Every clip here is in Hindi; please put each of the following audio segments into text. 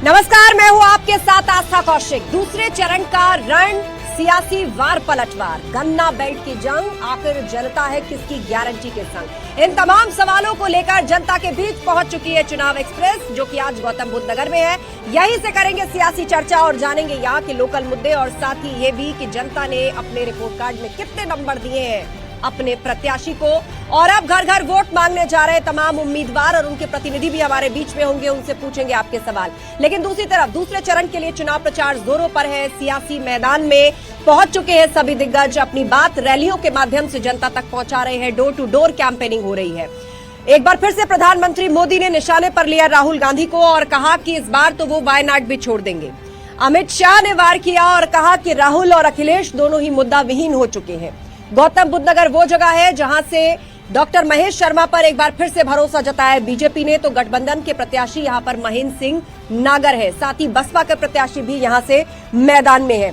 नमस्कार, मैं हूं आपके साथ आस्था कौशिक। दूसरे चरण का रण, सियासी वार पलटवार, गन्ना बेल्ट की जंग, आखिर जनता है किसकी गारंटी के संग। इन तमाम सवालों को लेकर जनता के बीच पहुंच चुकी है चुनाव एक्सप्रेस, जो कि आज गौतम बुद्ध नगर में है। यहीं से करेंगे सियासी चर्चा और जानेंगे यहाँ के लोकल मुद्दे, और साथ ही ये भी कि जनता ने अपने रिपोर्ट कार्ड में कितने नंबर दिए हैं अपने प्रत्याशी को। और अब घर घर वोट मांगने जा रहे तमाम उम्मीदवार और उनके प्रतिनिधि भी हमारे बीच में होंगे, उनसे पूछेंगे आपके सवाल। लेकिन दूसरी तरफ दूसरे चरण के लिए चुनाव प्रचार जोरों पर है। सियासी मैदान में पहुंच चुके हैं सभी दिग्गज, अपनी बात रैलियों के माध्यम से जनता तक पहुंचा रहे हैं। डोर टू डोर कैंपेनिंग हो रही है। एक बार फिर से प्रधानमंत्री मोदी ने निशाने पर लिया राहुल गांधी को और कहा कि इस बार तो वो वायनाड भी छोड़ देंगे। अमित शाह ने वार किया और कहा कि राहुल और अखिलेश दोनों ही मुद्दा विहीन हो चुके हैं। गौतम बुद्ध नगर वो जगह है जहां से डॉक्टर महेश शर्मा पर एक बार फिर से भरोसा जताया बीजेपी ने, तो गठबंधन के प्रत्याशी यहां पर महेंद्र सिंह नागर है। साथ ही बसपा के प्रत्याशी भी यहां से मैदान में है।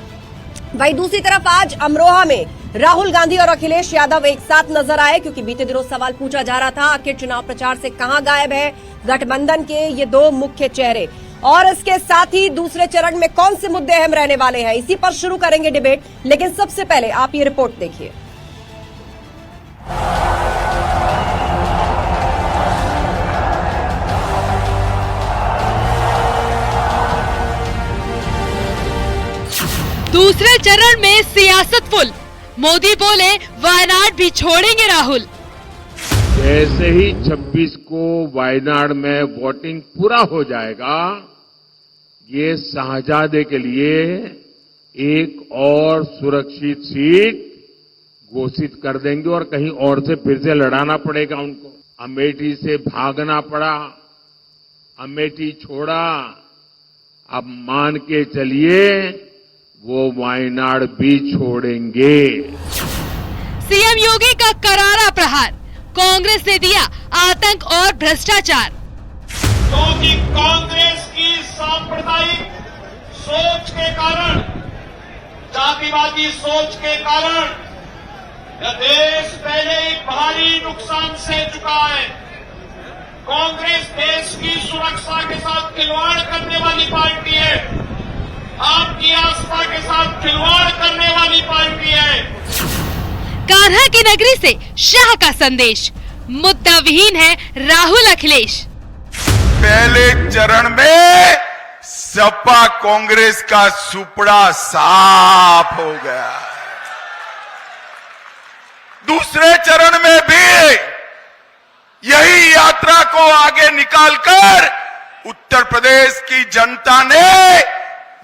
वहीं दूसरी तरफ आज अमरोहा में राहुल गांधी और अखिलेश यादव एक साथ नजर आए, क्योंकि बीते दिनों सवाल पूछा जा रहा था आखिर चुनाव प्रचार से कहां गायब है गठबंधन के ये दो मुख्य चेहरे, और इसके साथ ही दूसरे चरण में कौन से मुद्दे अहम रहने वाले हैं, इसी पर शुरू करेंगे डिबेट। लेकिन सबसे पहले आप ये रिपोर्ट देखिए। दूसरे चरण में सियासत फुल, मोदी बोले वायनाड भी छोड़ेंगे राहुल। जैसे ही 26 को वायनाड में वोटिंग पूरा हो जाएगा, ये शाहजादे के लिए एक और सुरक्षित सीट घोषित कर देंगे और कहीं और से फिर से लड़ाना पड़ेगा उनको। अमेठी से भागना पड़ा, अमेठी छोड़ा, अब मान के चलिए वो वायनाड भी छोड़ेंगे। सीएम योगी का करारा प्रहार, कांग्रेस ने दिया आतंक और भ्रष्टाचार। क्योंकि कांग्रेस की सांप्रदायिक सोच के कारण, जातिवादी सोच के कारण यह देश पहले ही भारी नुकसान से चुका है। कांग्रेस देश की सुरक्षा के साथ खिलवाड़ करने वाली पार्टी है, आपकी आस्था के साथ खिलवाड़ करने वाली पार्टी है। कान्हा की नगरी से शाह का संदेश, मुद्दा विहीन है राहुल अखिलेश। पहले चरण में सपा कांग्रेस का सुपड़ा साफ हो गया। दूसरे चरण में भी यही यात्रा को आगे निकालकर उत्तर प्रदेश की जनता ने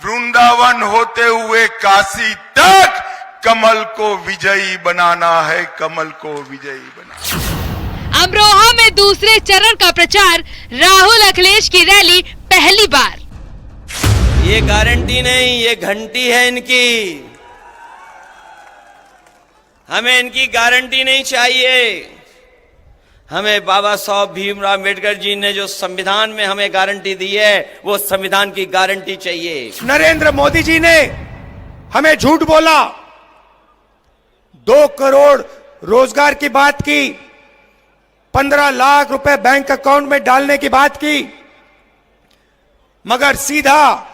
वृंदावन होते हुए काशी तक कमल को विजयी बनाना है, कमल को विजयी बनाना। अमरोहा में दूसरे चरण का प्रचार, राहुल अखिलेश की रैली पहली बार। ये गारंटी नहीं, ये घंटी है इनकी। हमें इनकी गारंटी नहीं चाहिए। हमें बाबा साहब भीमराव अम्बेडकर जी ने जो संविधान में हमें गारंटी दी है, वो संविधान की गारंटी चाहिए। नरेंद्र मोदी जी ने हमें झूठ बोला, 2 करोड़ रोजगार की बात की, 15 लाख रुपए बैंक अकाउंट में डालने की बात की, मगर सीधा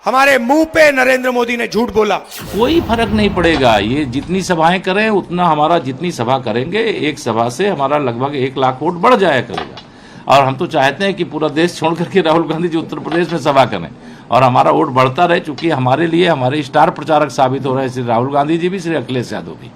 हमारे मुंह पे नरेंद्र मोदी ने झूठ बोला। कोई फर्क नहीं पड़ेगा, ये जितनी सभाएं करें उतना हमारा, जितनी सभा करेंगे एक सभा से हमारा लगभग 1 लाख वोट बढ़ जाया करेगा। और हम तो चाहते हैं कि पूरा देश छोड़ करके राहुल गांधी जी उत्तर प्रदेश में सभा करें और हमारा वोट बढ़ता रहे, चूंकि हमारे लिए हमारे स्टार प्रचारक साबित हो रहे हैं श्री राहुल गांधी जी भी, श्री अखिलेश यादव भी।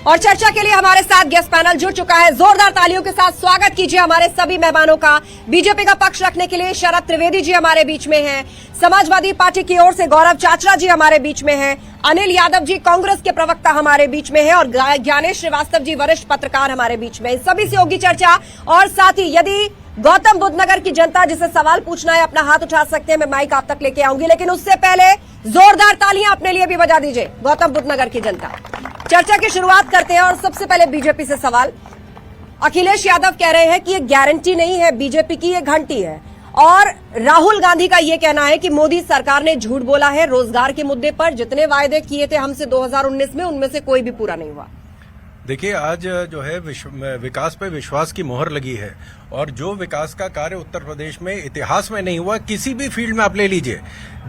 और चर्चा के लिए हमारे साथ गेस्ट पैनल जुड़ चुका है। जोरदार तालियों के साथ स्वागत कीजिए हमारे सभी मेहमानों का। बीजेपी का पक्ष रखने के लिए शरद त्रिवेदी जी हमारे बीच में हैं, समाजवादी पार्टी की ओर से गौरव चाचरा जी हमारे बीच में हैं, अनिल यादव जी कांग्रेस के प्रवक्ता हमारे बीच में हैं, और ज्ञानेश श्रीवास्तव जी वरिष्ठ पत्रकार हमारे बीच में। सभी से होगी चर्चा। और साथ ही यदि गौतम बुद्ध नगर की जनता जिसे सवाल पूछना है अपना हाथ उठा सकते हैं, मैं माइक आप तक लेके आऊंगी। लेकिन उससे पहले जोरदार तालियां अपने लिए भी बजा दीजिए गौतम बुद्ध नगर की जनता। चर्चा की शुरुआत करते हैं और सबसे पहले बीजेपी से सवाल। अखिलेश यादव कह रहे हैं कि ये गारंटी नहीं है बीजेपी की, ये घंटी है। और राहुल गांधी का ये कहना है कि मोदी सरकार ने झूठ बोला है रोजगार के मुद्दे पर, जितने वायदे किए थे हमसे 2019 में उनमें से कोई भी पूरा नहीं हुआ। देखिए, आज जो है विकास पे विश्वास की मोहर लगी है और जो विकास का कार्य उत्तर प्रदेश में इतिहास में नहीं हुआ, किसी भी फील्ड में आप ले लीजिए।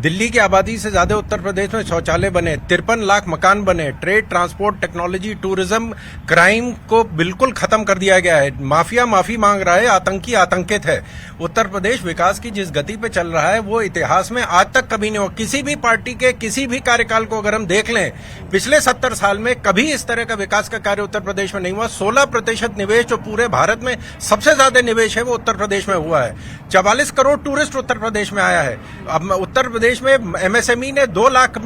दिल्ली की आबादी से ज्यादा उत्तर प्रदेश में शौचालय बने, 53 लाख मकान बने, trade, transport, technology, tourism, crime को बिल्कुल खत्म कर दिया गया है। माफिया माफी मांग रहा है, आतंकी आतंकित है। उत्तर प्रदेश विकास की जिस गति पे चल रहा है वो इतिहास में आज तक कभी नहीं हुआ। किसी भी पार्टी के किसी भी कार्यकाल को अगर हम देख लें, पिछले 70 साल में कभी इस तरह का विकास का कार्य उत्तर प्रदेश में नहीं हुआ। 16% निवेश जो पूरे भारत में सबसे ज्यादा निवेश है वो उत्तर प्रदेश में हुआ है। 44 करोड़ टूरिस्ट उत्तर प्रदेश में आया है। अब उत्तर प्रदेश में एमएसएमई ने 2 लाख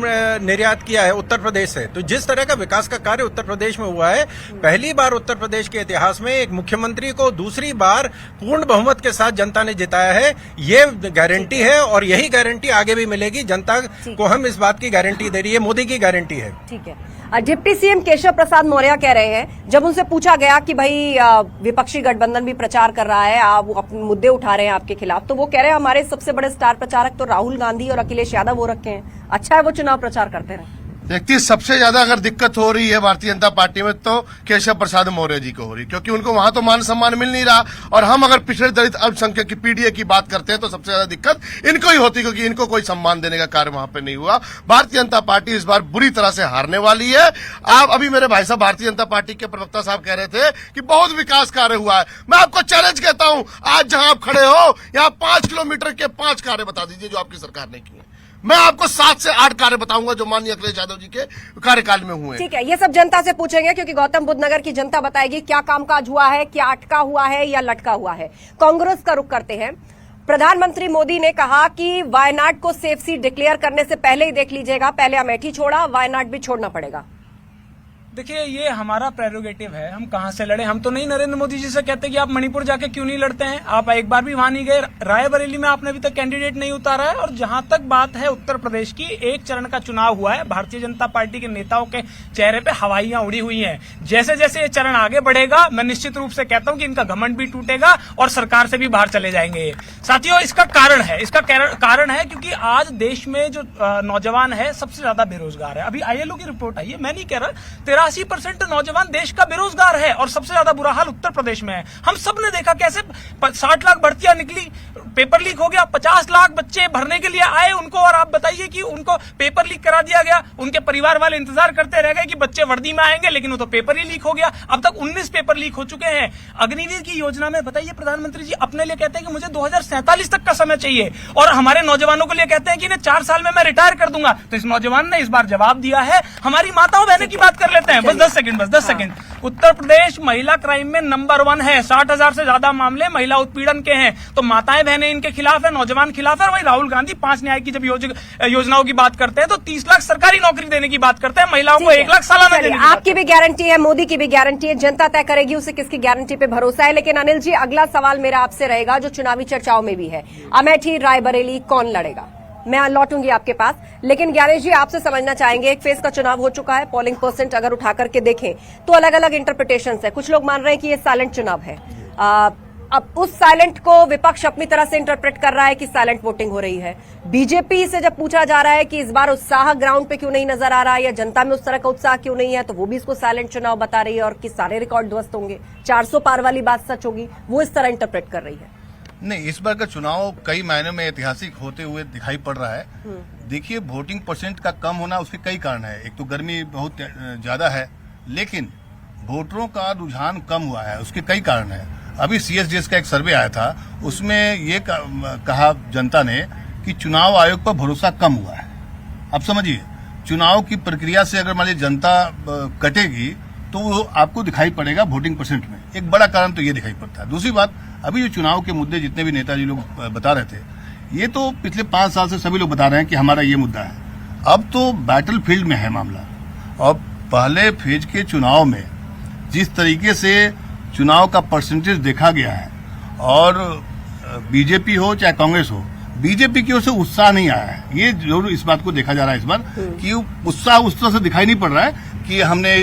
निर्यात किया है उत्तर प्रदेश से। तो जिस तरह का विकास का कार्य उत्तर प्रदेश में हुआ है, पहली बार उत्तर प्रदेश के इतिहास में एक मुख्यमंत्री को दूसरी बार पूर्ण बहुमत के साथ जनता ने जिताया है। ये गारंटी है और यही गारंटी आगे भी मिलेगी। जनता को हम इस बात की गारंटी दे रही है, मोदी की गारंटी है। ठीक है। डिप्टी सीएम केशव प्रसाद मौर्य कह रहे हैं, जब उनसे पूछा गया कि भाई विपक्षी गठबंधन भी प्रचार कर रहा है, आप अपने मुद्दे उठा रहे हैं आपके खिलाफ, तो वो कह रहे हैं हमारे सबसे बड़े स्टार प्रचारक तो राहुल गांधी और अखिलेश यादव हो रखे हैं। अच्छा है वो चुनाव प्रचार करते रहे। देखिए, सबसे ज्यादा अगर दिक्कत हो रही है भारतीय जनता पार्टी में तो केशव प्रसाद मौर्य जी को हो रही, क्योंकि उनको वहां तो मान सम्मान मिल नहीं रहा। और हम अगर पिछड़े दलित अल्पसंख्यक की पीडीए की बात करते हैं तो सबसे ज्यादा दिक्कत इनको ही होती, क्योंकि इनको कोई सम्मान देने का कार्य वहां पे नहीं हुआ। भारतीय जनता पार्टी इस बार बुरी तरह से हारने वाली है। आप अभी मेरे भाई साहब भारतीय जनता पार्टी के प्रवक्ता साहब कह रहे थे कि बहुत विकास कार्य हुआ है। मैं आपको चैलेंज कहता हूं, आज जहां आप खड़े हो यहां 5 किलोमीटर के 5 कार्य बता दीजिए जो आपकी सरकार ने किए। मैं आपको 7 से 8 कार्य बताऊंगा जो माननीय अखिलेश यादव जी के कार्यकाल में हुए। ठीक है, ये सब जनता से पूछेंगे क्योंकि गौतम बुद्ध नगर की जनता बताएगी क्या कामकाज हुआ है, क्या अटका हुआ है या लटका हुआ है। कांग्रेस का रुख करते हैं। प्रधानमंत्री मोदी ने कहा कि वायनाड को सेफ सीट डिक्लेयर करने से पहले ही देख लीजिएगा, पहले अमेठी छोड़ा, वायनाड भी छोड़ना पड़ेगा। देखिए, ये हमारा प्रेरोगेटिव है, हम कहां से लड़े। हम तो नहीं नरेंद्र मोदी जी से कहते कि आप मणिपुर जाके क्यों नहीं लड़ते हैं। आप एक बार भी वहां नहीं गए। रायबरेली में आपने अभी तक कैंडिडेट नहीं उतारा है। और जहां तक बात है उत्तर प्रदेश की, एक चरण का चुनाव हुआ है, भारतीय जनता पार्टी के नेताओं के चेहरे पे हवाइयां उड़ी हुई हैं। जैसे जैसे ये चरण आगे बढ़ेगा, मैं निश्चित रूप से कहता हूं कि इनका घमंड भी टूटेगा और सरकार से भी बाहर चले जाएंगे। साथियों, इसका कारण है क्योंकि आज देश में जो नौजवान है सबसे ज्यादा बेरोजगार है। अभी आईएलओ की रिपोर्ट आई है, मैं नहीं कह रहा, 83% नौजवान देश का बेरोजगार है और सबसे ज्यादा बुरा हाल उत्तर प्रदेश में है। हम सब ने देखा कैसे 60 लाख भर्तियां निकली, पेपर लीक हो गया, 50 लाख बच्चे भरने के लिए आए उनको, और आप बताइए कि उनको पेपर लीक करा दिया गया। उनके परिवार वाले इंतजार करते रह गए कि बच्चे वर्दी में आएंगे, लेकिन वो तो पेपर ही लीक हो गया। अब तक 19 पेपर लीक हो चुके हैं। अग्निवीर की योजना में बताइए, प्रधानमंत्री जी अपने लिए कहते हैं कि मुझे 2047 तक का समय चाहिए और हमारे नौजवानों के लिए कहते हैं कि इन्हें 4 साल में मैं रिटायर कर दूंगा। तो इस नौजवान ने इस बार जवाब दिया है। हमारी माताओं बहनों की बात कर लेते हैं, बस 10 सेकंड। उत्तर प्रदेश महिला क्राइम में नंबर 1 है। 60,000 से ज्यादा मामले महिला उत्पीड़न के हैं। तो माताएं बहनें इनके खिलाफ है, नौजवान खिलाफ है। वही राहुल गांधी 5 न्याय की जब योजनाओं की बात करते हैं तो 30 लाख सरकारी नौकरी देने की बात करते हैं, महिलाओं को 1 लाख सालाना देने की। आपकी भी गारंटी है, मोदी की भी गारंटी है, जनता तय करेगी उसे किसकी गारंटी पे भरोसा है। लेकिन अनिल जी, अगला सवाल मेरा आपसे रहेगा जो चुनावी चर्चाओं में भी है, अमेठी रायबरेली कौन लड़ेगा? मैं लौटूंगी आपके पास, लेकिन ज्ञानेश जी आपसे समझना चाहेंगे, एक फेज का चुनाव हो चुका है, पोलिंग परसेंट अगर उठा करके देखें तो अलग अलग इंटरप्रिटेशंस है। कुछ लोग मान रहे हैं कि ये साइलेंट चुनाव है। अब उस साइलेंट को विपक्ष अपनी तरह से इंटरप्रेट कर रहा है कि साइलेंट वोटिंग हो रही है। बीजेपी से जब पूछा जा रहा है कि इस बार उत्साह ग्राउंड पे क्यों नहीं नजर आ रहा है या जनता में उस तरह का उत्साह क्यों नहीं है, तो वो भी इसको साइलेंट चुनाव बता रही है और कि सारे रिकॉर्ड ध्वस्त होंगे, 400 पार वाली बात सच होगी, वो इस तरह इंटरप्रेट कर रही है। नहीं, इस बार का चुनाव कई मायनों में ऐतिहासिक होते हुए दिखाई पड़ रहा है। देखिए, वोटिंग परसेंट का कम होना उसके कई कारण है। एक तो गर्मी बहुत ज्यादा है, लेकिन वोटरों का रुझान कम हुआ है, उसके कई कारण है। अभी सीएसडीएस का एक सर्वे आया था, उसमें ये कहा जनता ने कि चुनाव आयोग पर भरोसा कम हुआ है। अब समझिए, चुनाव की प्रक्रिया से अगर मान लीजिए जनता कटेगी तो वो आपको दिखाई पड़ेगा वोटिंग परसेंट में। एक बड़ा कारण तो ये दिखाई पड़ता है। दूसरी बात, अभी जो चुनाव के मुद्दे जितने भी नेताजी लोग बता रहे थे, ये तो पिछले 5 साल से सभी लोग बता रहे हैं कि हमारा ये मुद्दा है। अब तो बैटल फील्ड में है मामला। और पहले फेज के चुनाव में जिस तरीके से चुनाव का परसेंटेज देखा गया है, और बीजेपी हो चाहे कांग्रेस हो, बीजेपी की ओर से उत्साह नहीं आया है। ये जरूर इस बात को देखा जा रहा है इस बार कि उत्साह उस तरह से दिखाई नहीं पड़ रहा है कि हमने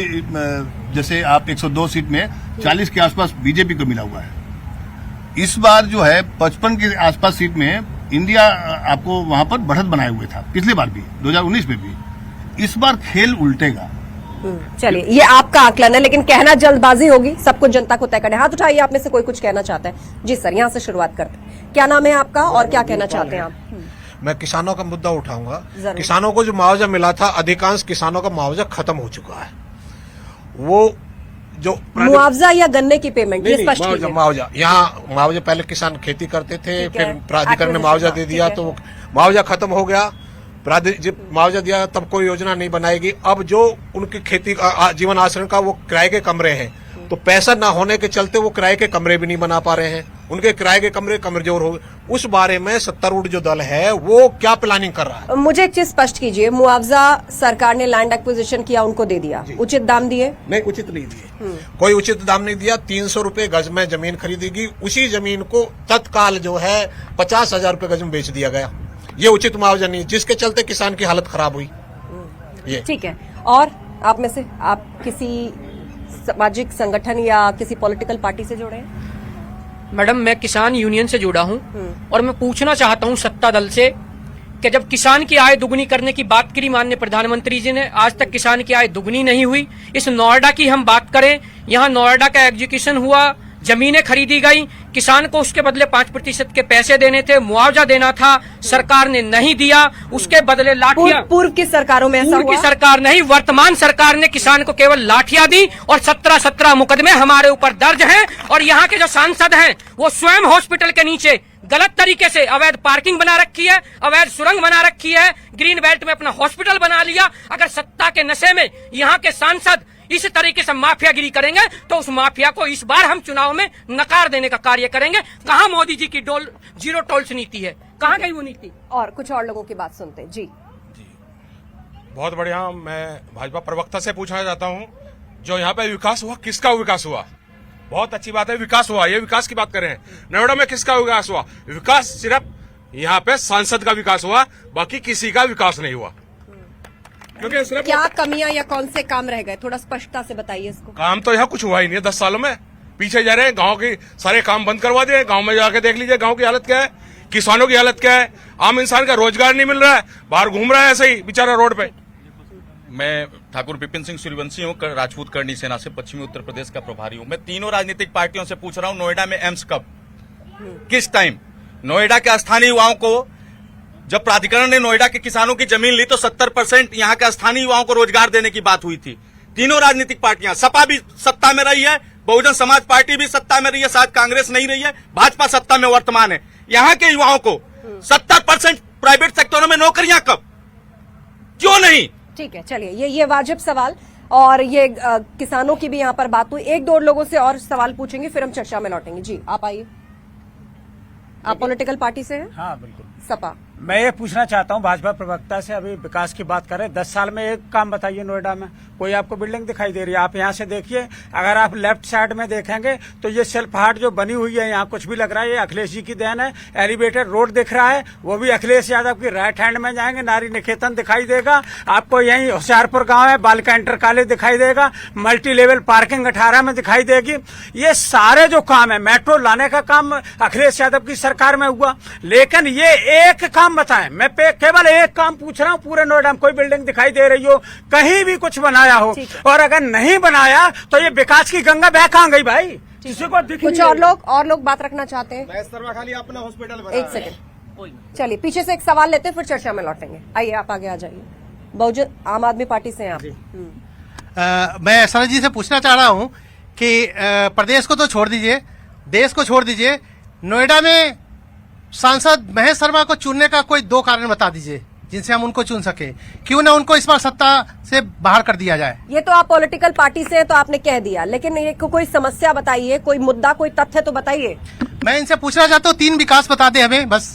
जैसे आप 102 सीट में 40 के आसपास बीजेपी को मिला हुआ है। इस बार जो है 55 के आसपास सीट में इंडिया आपको वहां पर बढ़त बनाए हुए था, पिछली बार भी 2019 में भी। इस बार खेल उल्टेगा। चलिए, ये आपका आकलन है, लेकिन कहना जल्दबाजी होगी, सब कुछ जनता को तय करना है। हाथ उठाइए, आप में से कोई कुछ कहना चाहता है। जी सर, यहाँ से शुरुआत करते हैं। क्या नाम है आपका और क्या कहना चाहते हैं आप? मैं किसानों का मुद्दा उठाऊंगा। जरूर। किसानों को जो मुआवजा मिला था, अधिकांश किसानों का मुआवजा खत्म हो चुका है। वो जो मुआवजा या गन्ने की पेमेंट, ये स्पष्ट कीजिए। मुआवजा, यहाँ मुआवजा पहले किसान खेती करते थे, ठीक है। फिर प्राधिकरण ने मुआवजा दे दिया, ठीक है। तो मुआवजा खत्म हो गया। जब मुआवजा दिया तब कोई योजना नहीं बनाएगी। अब जो उनकी खेती जीवन आश्रय का वो किराए के कमरे हैं, तो पैसा ना होने के चलते वो किराए के कमरे भी नहीं बना पा रहे हैं। उनके किराए के कमरे कमजोर हो गए। उस बारे में सत्तारूढ़ जो दल है वो क्या प्लानिंग कर रहा है? मुझे एक चीज स्पष्ट कीजिए, मुआवजा सरकार ने लैंड एक्विजिशन किया, उनको दे दिया, उचित दाम दिए? नहीं, उचित नहीं दिए। कोई उचित दाम नहीं दिया। 300 रुपए गज में जमीन खरीदेगी, उसी जमीन को तत्काल जो है 50,000 रुपए गज में बेच दिया गया। ये उचित मुआवजा नहीं, जिसके चलते किसान की हालत खराब हुई। ये ठीक है। और आप में से आप किसी सामाजिक संगठन या किसी पॉलिटिकल पार्टी से जुड़े हैं? मैडम, मैं किसान यूनियन से जुड़ा हूं और मैं पूछना चाहता हूं सत्ता दल से कि जब किसान की आय दुगनी करने की बात करी माननीय प्रधानमंत्री जी ने, आज तक किसान की आय दुगनी नहीं हुई। इस नोएडा की हम बात करें, यहाँ नोएडा का एग्जीक्यूशन हुआ, जमीनें खरीदी गई, किसान को उसके बदले 5% के पैसे देने थे, मुआवजा देना था, सरकार ने नहीं दिया। उसके बदले लाठियां, पूर्व की सरकारों में ऐसा पूर्व की हुआ? सरकार नहीं, वर्तमान सरकार ने किसान को केवल लाठियां दी और 17 मुकदमे हमारे ऊपर दर्ज हैं। और यहाँ के जो सांसद हैं वो स्वयं हॉस्पिटल के नीचे गलत तरीके से अवैध पार्किंग बना रखी है, अवैध सुरंग बना रखी है, ग्रीन बेल्ट में अपना हॉस्पिटल बना लिया। अगर सत्ता के नशे में यहाँ के सांसद इस तरीके से माफियागिरी करेंगे तो उस माफिया को इस बार हम चुनाव में नकार देने का कार्य करेंगे। कहाँ मोदी जी की जीरो टोल्स नीति है, कहाँ गई वो नीति? और कुछ और लोगों की बात सुनते हैं। जी बहुत बढ़िया। मैं भाजपा प्रवक्ता से पूछना चाहता हूं, जो यहाँ पे विकास हुआ, किसका विकास हुआ? बहुत अच्छी बात है, विकास हुआ, ये विकास की बात कर रहे हैं। नोएडा में किसका विकास हुआ? विकास सिर्फ यहाँ पे सांसद का विकास हुआ, बाकी किसी का विकास नहीं हुआ। क्योंकि सिर्फ क्या कमियां या कौन से काम रह गए, थोड़ा स्पष्टता से बताइए इसको। काम तो यहाँ कुछ हुआ ही नहीं है 10 सालों में। पीछे जा रहे हैं, गांव के सारे काम बंद करवा दिए। गांव में जाके देख लीजिए गांव की हालत क्या है, किसानों की हालत क्या है। आम इंसान का रोजगार नहीं मिल रहा है, बाहर घूम रहा है ऐसे ही बेचारा रोड पे। मैं ठाकुर विपिन सिंह सूर्यवंशी हूँ, राजपूत करनी सेना से पश्चिमी उत्तर प्रदेश का प्रभारी हूँ। मैं तीनों राजनीतिक पार्टियों से पूछ रहा हूँ, नोएडा में एम्स कब, किस टाइम? नोएडा के स्थानीय युवाओं को, जब प्राधिकरण ने नोएडा के किसानों की जमीन ली तो 70% यहाँ के स्थानीय युवाओं को रोजगार देने की बात हुई थी। तीनों राजनीतिक पार्टियां, सपा भी सत्ता में रही है, बहुजन समाज पार्टी भी सत्ता में रही है, शायद कांग्रेस नहीं रही है, भाजपा सत्ता में वर्तमान है। यहाँ के युवाओं को 70% प्राइवेट सेक्टरों में नौकरियां कब, क्यों नहीं? ठीक है, चलिए, ये वाजिब सवाल। और ये किसानों की भी यहाँ पर बात हुई। एक दो लोगों से और सवाल पूछेंगे, फिर हम चर्चा में लौटेंगे। जी आप आइए। आप पॉलिटिकल पार्टी से हैं? हाँ बिल्कुल। सपा। मैं ये पूछना चाहता हूँ भाजपा प्रवक्ता से, अभी विकास की बात करें, 10 साल में एक काम बताइए नोएडा में, कोई आपको बिल्डिंग दिखाई दे रही है? आप यहाँ से देखिए, अगर आप लेफ्ट साइड में देखेंगे तो ये सेल्फ हाट जो बनी हुई है, यहाँ कुछ भी लग रहा है ये अखिलेश जी की देन है। एलिवेटेड रोड दिख रहा है, वो भी अखिलेश यादव की। राइट हैंड में जाएंगे, नारी निकेतन दिखाई देगा आपको, यही होशियारपुर गाँव है, बालिका इंटर कॉलेज दिखाई देगा, मल्टी लेवल पार्किंग 18 में दिखाई देगी। ये सारे जो काम है, मेट्रो लाने का काम अखिलेश यादव की सरकार में हुआ। लेकिन ये एक काम बताएं, मैं केवल एक काम पूछ रहा हूँ, पूरे नोएडा में कोई बिल्डिंग दिखाई दे रही हो, कहीं भी कुछ बनाया हो? और अगर नहीं बनाया तो ये विकास की गंगा बह कहाँ गई भाई? किसी को दिख कुछ और लोग बात रखना चाहते हैं? खाली अपना हॉस्पिटल बना। एक सेकंड, चलिए पीछे से एक सवाल लेते हैं, फिर चर्चा में लौटेंगे। आइए, आप आगे आ जाइए। बहुजन आम आदमी पार्टी से हैं आप। मैं सरल जी से पूछना चाह रहा हूँ कि प्रदेश को तो छोड़ दीजिए, देश को छोड़ दीजिए, नोएडा में सांसद महेश शर्मा को चुनने का कोई 2 कारण बता दीजिए जिनसे हम उनको चुन सके। क्यों ना उनको इस बार सत्ता से बाहर कर दिया जाए? ये तो आप पॉलिटिकल पार्टी से हैं तो आपने कह दिया, लेकिन ये कोई समस्या बताइए, कोई मुद्दा, कोई तथ्य तो बताइए। मैं इनसे पूछना चाहता हूँ 3 विकास बता दे हमें बस।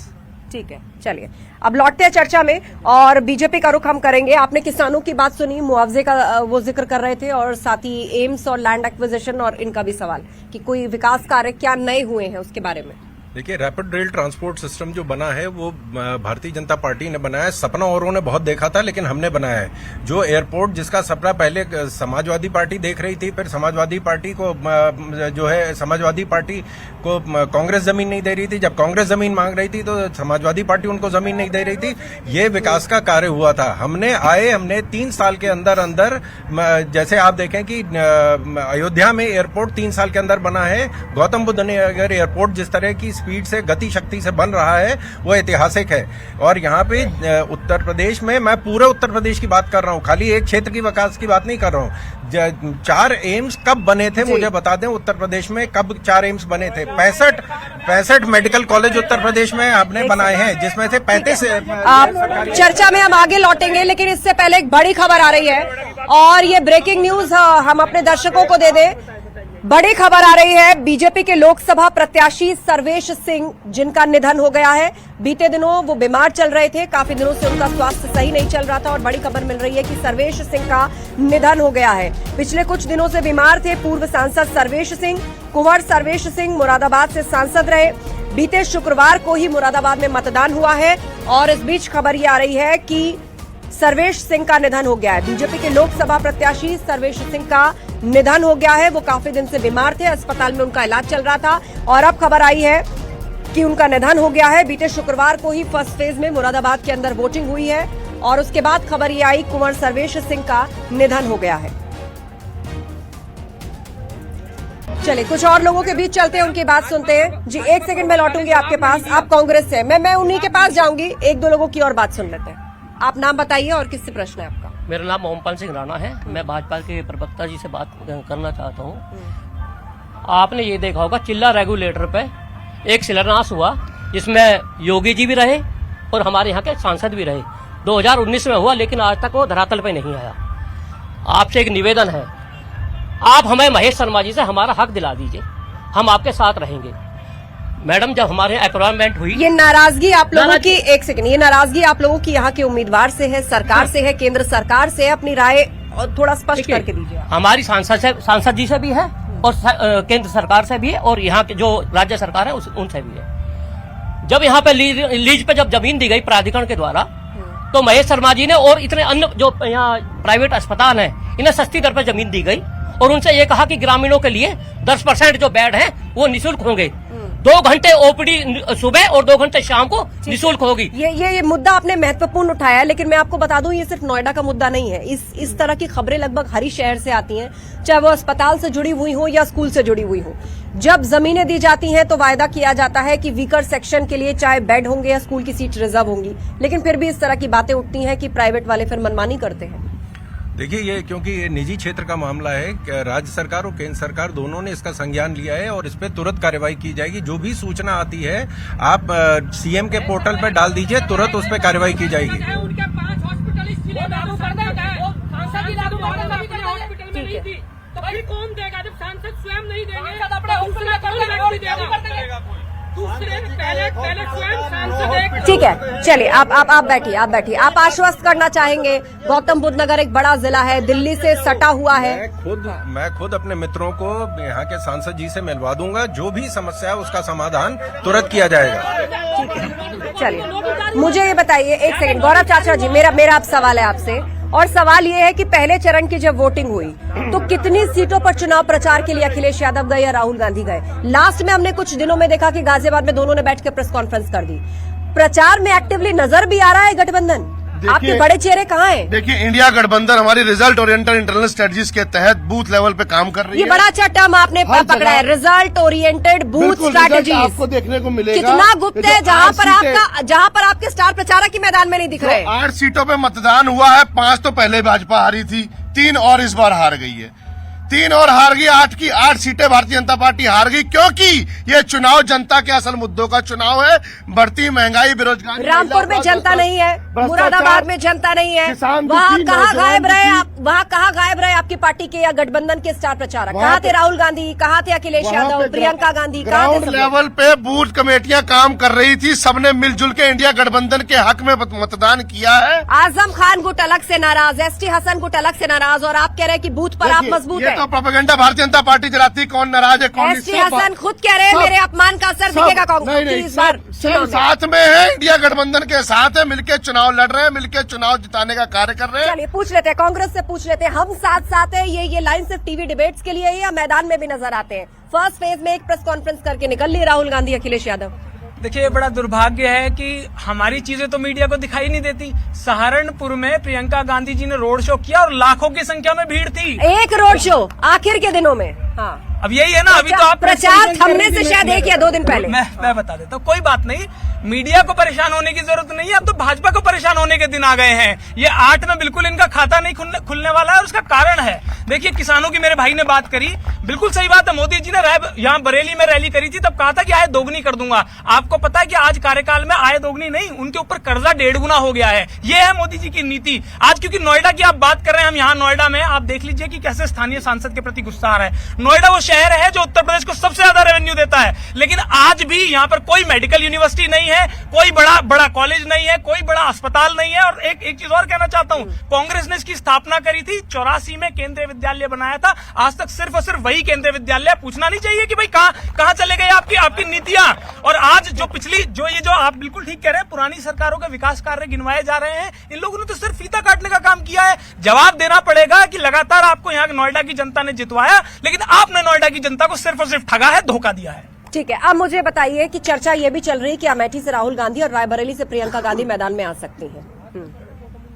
ठीक है, चलिए अब लौटते हैं चर्चा में और बीजेपी का रुख हम करेंगे। आपने किसानों की बात सुनी, मुआवजे का वो जिक्र कर रहे थे, और साथ ही एम्स और लैंड एक्विजिशन और इनका भी सवाल कि कोई विकास कार्य क्या नए हुए हैं उसके बारे में। देखिए, रैपिड रेल ट्रांसपोर्ट सिस्टम जो बना है वो भारतीय जनता पार्टी ने बनाया है। सपना औरों ने बहुत देखा था, लेकिन हमने बनाया है। जो एयरपोर्ट जिसका सपना पहले समाजवादी पार्टी देख रही थी, फिर समाजवादी पार्टी को समाजवादी पार्टी को कांग्रेस जमीन नहीं दे रही थी। जब कांग्रेस जमीन मांग रही थी तो समाजवादी पार्टी उनको जमीन नहीं दे रही थी। ये विकास का कार्य हुआ था। हमने 3 साल के अंदर जैसे आप देखें कि अयोध्या में एयरपोर्ट 3 साल के अंदर बना है। गौतम बुद्ध नगर एयरपोर्ट जिस तरह की स्पीड से, गति शक्ति से बन रहा है वो ऐतिहासिक है। और यहाँ पे उत्तर प्रदेश में, मैं पूरे उत्तर प्रदेश की बात कर रहा हूँ, खाली एक क्षेत्र की विकास की बात नहीं कर रहा हूँ। 4 एम्स कब बने थे मुझे बता दें, उत्तर प्रदेश में कब 4 एम्स बने थे? 65 मेडिकल कॉलेज उत्तर प्रदेश में आपने बनाए हैं, जिसमें से 35 चर्चा में हम आगे लौटेंगे, लेकिन इससे पहले एक बड़ी खबर आ रही है और ये ब्रेकिंग न्यूज हम अपने दर्शकों को दे दें। बड़ी खबर आ रही है, बीजेपी के लोकसभा प्रत्याशी सर्वेश सिंह, जिनका निधन हो गया है। बीते दिनों वो बीमार चल रहे थे, काफी दिनों से उनका स्वास्थ्य सही नहीं चल रहा था और बड़ी खबर मिल रही है कि सर्वेश सिंह का निधन हो गया है। पिछले कुछ दिनों से बीमार थे पूर्व सांसद सर्वेश सिंह। कुंवर सर्वेश सिंह मुरादाबाद से सांसद रहे। बीते शुक्रवार को ही मुरादाबाद में मतदान हुआ है और इस बीच खबर ये आ रही है कि सर्वेश सिंह का निधन हो गया है। बीजेपी के लोकसभा प्रत्याशी सर्वेश सिंह का निधन हो गया है। वो काफी दिन से बीमार थे, अस्पताल में उनका इलाज चल रहा था और अब खबर आई है कि उनका निधन हो गया है। बीते शुक्रवार को ही फर्स्ट फेज में मुरादाबाद के अंदर वोटिंग हुई है और उसके बाद खबर ये आई कुंवर सर्वेश सिंह का निधन हो गया है। चलिए कुछ और लोगों के बीच चलते हैं, उनकी बात सुनते हैं। जी 1 सेकंड में लौटूंगी आपके पास। आप कांग्रेस से, मैं उन्हीं के पास जाऊंगी। 1-2 लोगों की और बात सुन लेते हैं। आप नाम बताइए और किससे प्रश्न है आपका? मेरा नाम ओमपाल सिंह राणा है। मैं भाजपा के प्रवक्ता जी से बात करना चाहता हूँ। आपने ये देखा होगा चिल्ला रेगुलेटर पे एक शिलान्यास हुआ, जिसमें योगी जी भी रहे और हमारे यहाँ के सांसद भी रहे। 2019 में हुआ, लेकिन आज तक वो धरातल पे नहीं आया। आपसे एक निवेदन है, आप हमें महेश शर्मा जी से हमारा हक दिला दीजिए, हम आपके साथ रहेंगे। मैडम, जब हमारे अपॉइंटमेंट हुई, ये नाराजगी आप लोगों की, 1 सेकंड, ये नाराजगी आप लोगों की यहाँ के उम्मीदवार से है, सरकार से है, केंद्र सरकार से है? अपनी राय थोड़ा स्पष्ट करके दीजिए। हमारी सांसद जी से भी है और केंद्र सरकार से भी है और यहाँ के जो राज्य सरकार है उनसे भी है। जब यहाँ पे लीज पे जब जमीन दी गई प्राधिकरण के द्वारा, तो महेश शर्मा जी ने और इतने अन्य जो यहाँ प्राइवेट अस्पताल है, इन्हें सस्ती दर पर जमीन दी गई और उनसे ये कहा कि ग्रामीणों के लिए 10% जो बेड है वो निःशुल्क होंगे। 2 घंटे ओपीडी सुबह और 2 घंटे शाम को निःशुल्क होगी। ये मुद्दा आपने महत्वपूर्ण उठाया, लेकिन मैं आपको बता दूं ये सिर्फ नोएडा का मुद्दा नहीं है। इस तरह की खबरें लगभग हर ही शहर से आती हैं, चाहे वो अस्पताल से जुड़ी हुई हो या स्कूल से जुड़ी हुई हो। जब जमीनें दी जाती हैं तो वायदा किया जाता है कि वीकर सेक्शन के लिए चाहे बेड होंगे या स्कूल की सीट रिजर्व होंगी, लेकिन फिर भी इस तरह की बातें उठती हैं कि प्राइवेट वाले फिर मनमानी करते हैं। देखिए, ये क्योंकि ये निजी क्षेत्र का मामला है, राज्य सरकार और केंद्र सरकार दोनों ने इसका संज्ञान लिया है और इस पे तुरंत कार्रवाई की जाएगी। जो भी सूचना आती है आप सीएम के पोर्टल पे डाल दीजिए, तुरंत उस पे कार्रवाई की जाएगी। उनके 5 हॉस्पिटल इसलिए लागू कर देते हैं, सांसद ही लागू कर देते हैं, हॉस्पिटल में नहीं थी तो फिर कौन देगा? जब सांसद स्वयं नहीं देंगे तो दूसरा कौन व्यक्ति देगा? ठीक है, चलिए आप बैठिए। आप आश्वस्त करना चाहेंगे, गौतम बुद्ध नगर एक बड़ा जिला है, दिल्ली से सटा हुआ है। मैं खुद अपने मित्रों को यहाँ के सांसद जी से मिलवा दूंगा, जो भी समस्या है उसका समाधान तुरंत किया जाएगा। चलिए मुझे ये बताइए, 1 सेकंड गौरव चाचा जी, मेरा आप सवाल है आपसे, और सवाल ये है कि पहले चरण की जब वोटिंग हुई तो कितनी सीटों पर चुनाव प्रचार के लिए अखिलेश यादव गए या राहुल गांधी गए? लास्ट में हमने कुछ दिनों में देखा कि गाजियाबाद में दोनों ने बैठ के प्रेस कॉन्फ्रेंस कर दी। प्रचार में एक्टिवली नजर भी आ रहा है गठबंधन, आपके बड़े चेहरे कहाँ हैं? देखिए, इंडिया गठबंधन हमारी रिजल्ट ओरिएंटेड इंटरनल स्ट्रेटजीज के तहत बूथ लेवल पे काम कर रही है। ये बड़ा अच्छा टर्म आपने पकड़ा है, रिजल्ट ओरिएंटेड बूथ स्ट्रेटजीज। आपको देखने को मिलेगा कितना गुप्त है, जहाँ पर आपके स्टार प्रचारक ही मैदान में नहीं दिख रहे। 8 सीटों पे मतदान हुआ है, 5 तो पहले भाजपा हारी थी, 3 और इस बार हार गई है, 3 और हार गई। 8 की 8 सीटें भारतीय जनता पार्टी हार गई, क्योंकि ये चुनाव जनता के असल मुद्दों का चुनाव है। बढ़ती महंगाई, बेरोजगारी, रामपुर में जनता नहीं है, मुरादाबाद में जनता नहीं है, वहाँ कहाँ गायब रहे आप? वहाँ कहाँ गायब रहे आपकी पार्टी के या गठबंधन के स्टार प्रचारक? कहाँ थे राहुल गांधी, कहाँ थे अखिलेश यादव, प्रियंका गांधी? ग्राउंड लेवल पे बूथ कमेटियां काम कर रही थी, सबने मिलजुल के इंडिया गठबंधन के हक में मतदान किया है। आजम खान गुट अलग से नाराज, एसटी हसन गुट अलग से नाराज, और आप कह रहे हैं कि बूथ पर आप मजबूत ये है। तो प्रोपेगेंडा भारतीय जनता पार्टी चलाती, कौन नाराज है कौन? एसटी हसन खुद कह रहे हैं मेरे अपमान का असर दिखेगा कांग्रेस इस बार सब साथ में है, इंडिया गठबंधन के साथ है, मिलकर चुनाव लड़ रहे हैं, मिलकर चुनाव जिताने का कार्य कर रहे हैं। चलिए पूछ लेते हैं, कांग्रेस से पूछ लेते हैं, हम साथ साथ है, ये लाइन सिर्फ टीवी डिबेट्स के लिए है या मैदान में भी नजर आते हैं? फर्स्ट फेज में एक प्रेस कॉन्फ्रेंस करके निकल ली राहुल गांधी, अखिलेश यादव। देखिए, ये बड़ा दुर्भाग्य है कि हमारी चीजें तो मीडिया को दिखाई नहीं देती। सहारनपुर में प्रियंका गांधी जी ने रोड शो किया और लाखों की संख्या में भीड़ थी। एक रोड शो आखिर के दिनों में। हाँ, अब यही है ना, अभी तो आप प्रचार थमने से शायद 1 या 2 दिन पहले। मैं बता देता हूँ, कोई बात नहीं, मीडिया को परेशान होने की जरूरत नहीं है। अब तो भाजपा को परेशान होने के दिन आ गए हैं। ये 8 में बिल्कुल इनका खाता नहीं खुलने वाला है, और उसका कारण है, देखिए, किसानों की मेरे भाई ने बात करी, बिल्कुल सही बात है। मोदी जी ने यहाँ बरेली में रैली करी थी, तब कहा था कि आय दोगुनी कर दूंगा। आपको पता है कि आज कार्यकाल में आय दोगुनी नहीं, उनके ऊपर कर्जा 1.5 गुना हो गया है। ये है मोदी जी की नीति। आज क्योंकि नोएडा की आप बात कर रहे हैं, हम यहाँ नोएडा में, आप देख लीजिए कि कैसे स्थानीय सांसद के प्रति गुस्सा आ रहा है। नोएडा वो शहर है जो उत्तर प्रदेश को सबसे ज्यादा रेवेन्यू देता है, लेकिन आज भी यहाँ पर कोई मेडिकल यूनिवर्सिटी नहीं है, कोई बड़ा कॉलेज नहीं है, कोई बड़ा अस्पताल नहीं है। और एक चीज और कहना चाहता हूँ, कांग्रेस ने इसकी स्थापना करी थी, 84 में केंद्रीय विद्यालय बनाया था, आज तक सिर्फ और सिर्फ वही केंद्रीय विद्यालय। पूछना नहीं चाहिए कि भाई कहाँ चले गए आपकी नीतियां। और आज जो आप बिल्कुल ठीक कह रहे हैं, पुरानी सरकारों के विकास कार्य गिनवाए जा रहे हैं, इन लोगों ने तो सिर्फ फीता काटने का काम किया है। जवाब देना पड़ेगा कि लगातार आपको यहाँ नोएडा की जनता ने जितवाया, लेकिन आपने नोएडा की जनता को सिर्फ और सिर्फ ठगा है, धोखा दिया है। ठीक है, अब मुझे बताइए कि चर्चा ये भी चल रही है कि अमेठी से राहुल गांधी और रायबरेली से प्रियंका गांधी मैदान में आ सकती हैं।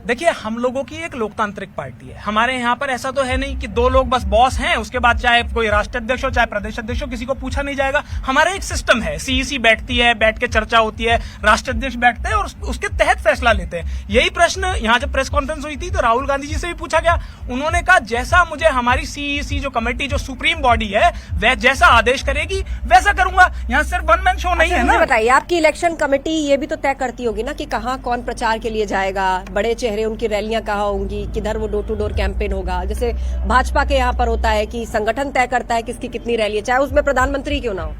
देखिए, हम लोगों की एक लोकतांत्रिक पार्टी है। हमारे यहाँ पर ऐसा तो है नहीं कि 2 लोग बस बॉस हैं, उसके बाद चाहे कोई राष्ट्रीय अध्यक्ष हो चाहे प्रदेश अध्यक्ष हो, किसी को पूछा नहीं जाएगा। हमारा एक सिस्टम है, सीईसी बैठती है, बैठ के चर्चा होती है, राष्ट्रीय अध्यक्ष बैठते हैं और उसके तहत फैसला लेते हैं। यही प्रश्न यहाँ जब प्रेस कॉन्फ्रेंस हुई थी तो राहुल गांधी जी से भी पूछा गया। उन्होंने कहा, जैसा मुझे हमारी सीईसी जो कमेटी, जो सुप्रीम बॉडी है, वह जैसा आदेश करेगी वैसा करूंगा। यहाँ सिर्फ वन मैन शो नहीं है ना। बताइए, आपकी इलेक्शन कमेटी ये भी तो तय करती होगी ना कि कहाँ कौन प्रचार के लिए जाएगा, बड़े चेहरे उनकी रैलियां कहाँ होंगी, किधर वो डोर टू डोर कैंपेन होगा। जैसे भाजपा के यहाँ पर होता है कि संगठन तय करता है किसकी कितनी रैली है, चाहे उसमें प्रधानमंत्री क्यों ना हो।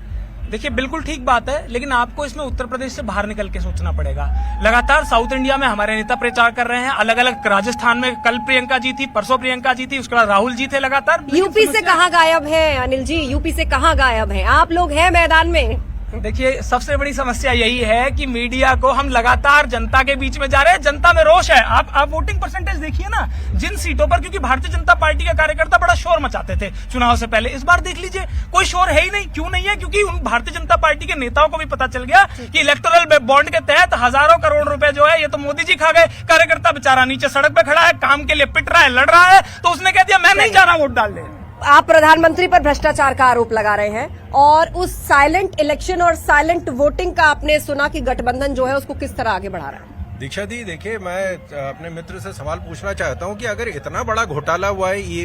देखिए, बिल्कुल ठीक बात है, लेकिन आपको इसमें उत्तर प्रदेश से बाहर निकल के सोचना पड़ेगा। लगातार साउथ इंडिया में हमारे नेता प्रचार कर रहे हैं, अलग अलग। राजस्थान में कल प्रियंका जी थी, परसों प्रियंका जी थी, उसके बाद राहुल जी थे लगातार। यूपी से कहाँ गायब है अनिल जी? यूपी से कहाँ गायब है? आप लोग हैं मैदान में। देखिए, सबसे बड़ी समस्या यही है कि मीडिया को हम लगातार जनता के बीच में जा रहे हैं, जनता में रोष है। आप वोटिंग परसेंटेज देखिए ना, जिन सीटों पर, क्योंकि भारतीय जनता पार्टी के कार्यकर्ता बड़ा शोर मचाते थे चुनाव से पहले, इस बार देख लीजिए कोई शोर है ही नहीं। क्यों नहीं है? क्योंकि उन भारतीय जनता पार्टी के नेताओं को भी पता चल गया कि इलेक्टोरल बॉन्ड के तहत हजारों करोड़ रुपए जो है ये तो मोदी जी खा गए। कार्यकर्ता बेचारा नीचे सड़क पे खड़ा है, काम के लिए पिट रहा है, लड़ रहा है, तो उसने कह दिया मैं नहीं जा रहा वोट डालने। आप प्रधानमंत्री पर भ्रष्टाचार का आरोप लगा रहे हैं, और उस साइलेंट इलेक्शन और साइलेंट वोटिंग का आपने सुना कि गठबंधन जो है उसको किस तरह आगे बढ़ा रहा है। दीक्षा दी, देखिए, मैं अपने मित्र से सवाल पूछना चाहता हूं कि अगर इतना बड़ा घोटाला हुआ है ये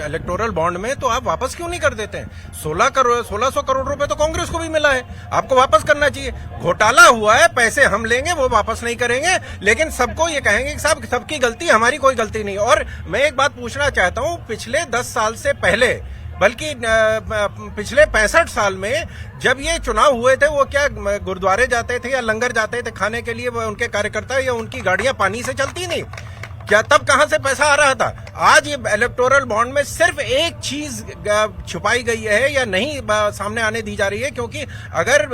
इलेक्टोरल बॉन्ड में, तो आप वापस क्यों नहीं कर देते हैं? 1600 करोड़ रुपए तो कांग्रेस को भी मिला है, आपको वापस करना चाहिए। घोटाला हुआ है, पैसे हम लेंगे, वो वापस नहीं करेंगे, लेकिन सबको ये कहेंगे कि साहब सबकी गलती, हमारी कोई गलती नहीं। और मैं एक बात पूछना चाहता हूं, पिछले 10 साल से पहले, बल्कि पिछले 65 साल में जब ये चुनाव हुए थे, वो क्या गुरुद्वारे जाते थे या लंगर जाते थे खाने के लिए, वो उनके कार्यकर्ता, या उनकी गाड़ियां पानी से चलती नहीं क्या? तब कहां से पैसा आ रहा था? आज ये इलेक्टोरल बॉन्ड में सिर्फ एक चीज छुपाई गई है या नहीं सामने आने दी जा रही है, क्योंकि अगर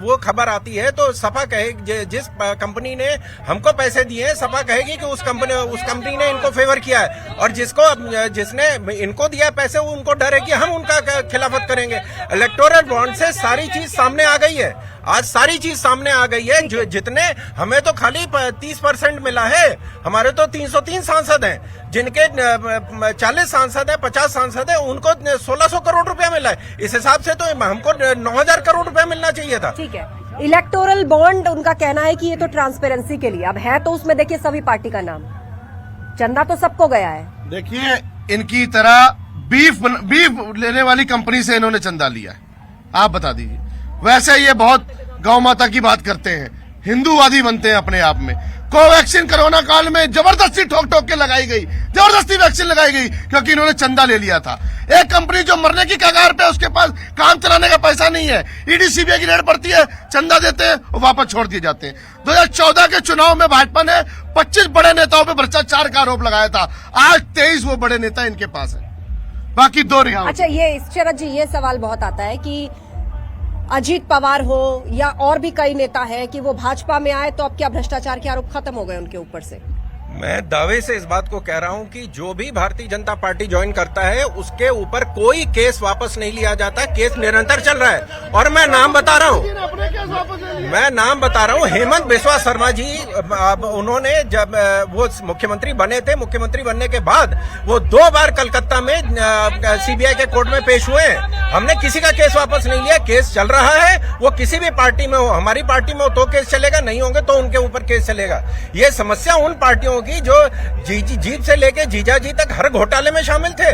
वो खबर आती है तो सपा कहे, जिस कंपनी ने हमको पैसे दिए हैं, सपा कहेगी कि उस कंपनी ने इनको फेवर किया है, और जिसने इनको दिया पैसे, उनको डर है कि हम उनका खिलाफत करेंगे। इलेक्टोरल बॉन्ड से सारी चीज सामने आ गई है, आज सारी चीज सामने आ गई है। जो जितने हमें तो खाली 30% मिला है, हमारे तो 303 सांसद हैं, जिनके 40 सांसद हैं, 50 सांसद हैं, उनको 1600 करोड़ रुपया मिला है। इस हिसाब से तो हमको 9000 करोड़ रुपया मिलना चाहिए था। ठीक है, इलेक्टोरल बॉन्ड उनका कहना है कि ये तो ट्रांसपेरेंसी के लिए, अब है तो उसमें देखिए सभी पार्टी का नाम, चंदा तो सबको गया है। देखिए, इनकी तरह बीफ लेने वाली कंपनी से इन्होंने चंदा लिया है, आप बता दीजिए। वैसे ये बहुत गौ माता की बात करते हैं, हिंदूवादी बनते हैं अपने आप में। कोवैक्सीन कोरोना काल में जबरदस्ती ठोक ठोक के लगाई गई, जबरदस्ती वैक्सीन लगाई गई क्योंकि इन्होंने चंदा ले लिया था। एक कंपनी जो मरने की कगार पे, उसके पास काम चलाने का पैसा नहीं है, ईडी सीबीआई की रेड पड़ती है, चंदा देते हैं और वापस छोड़ दिए जाते हैं। 2014 के चुनाव में भाजपा ने 25 बड़े नेताओं पे भ्रष्टाचार का आरोप लगाया था, आज 23 वो बड़े नेता इनके पास है, बाकी 2 रिहा। अच्छा, ये शरद जी, ये सवाल बहुत आता है कि अजीत पवार हो या और भी कई नेता हैं कि वो भाजपा में आए तो अब क्या भ्रष्टाचार के आरोप खत्म हो गए उनके ऊपर से? मैं दावे से इस बात को कह रहा हूं कि जो भी भारतीय जनता पार्टी ज्वाइन करता है उसके ऊपर कोई केस वापस नहीं लिया जाता, केस निरंतर चल रहा है। और मैं नाम बता रहा हूं, हेमंत बिस्वा शर्मा जी, उन्होंने जब वो मुख्यमंत्री बने थे, मुख्यमंत्री बनने के बाद वो 2 बार कलकत्ता में सीबीआई के कोर्ट में पेश हुए हैं। हमने किसी का केस वापस नहीं लिया, केस चल रहा है। वो किसी भी पार्टी में हो, हमारी पार्टी में हो तो केस चलेगा, नहीं होंगे तो उनके ऊपर केस चलेगा। ये समस्या उन पार्टियों की जो जीत से लेके जीजाजी तक हर घोटाले में शामिल थे।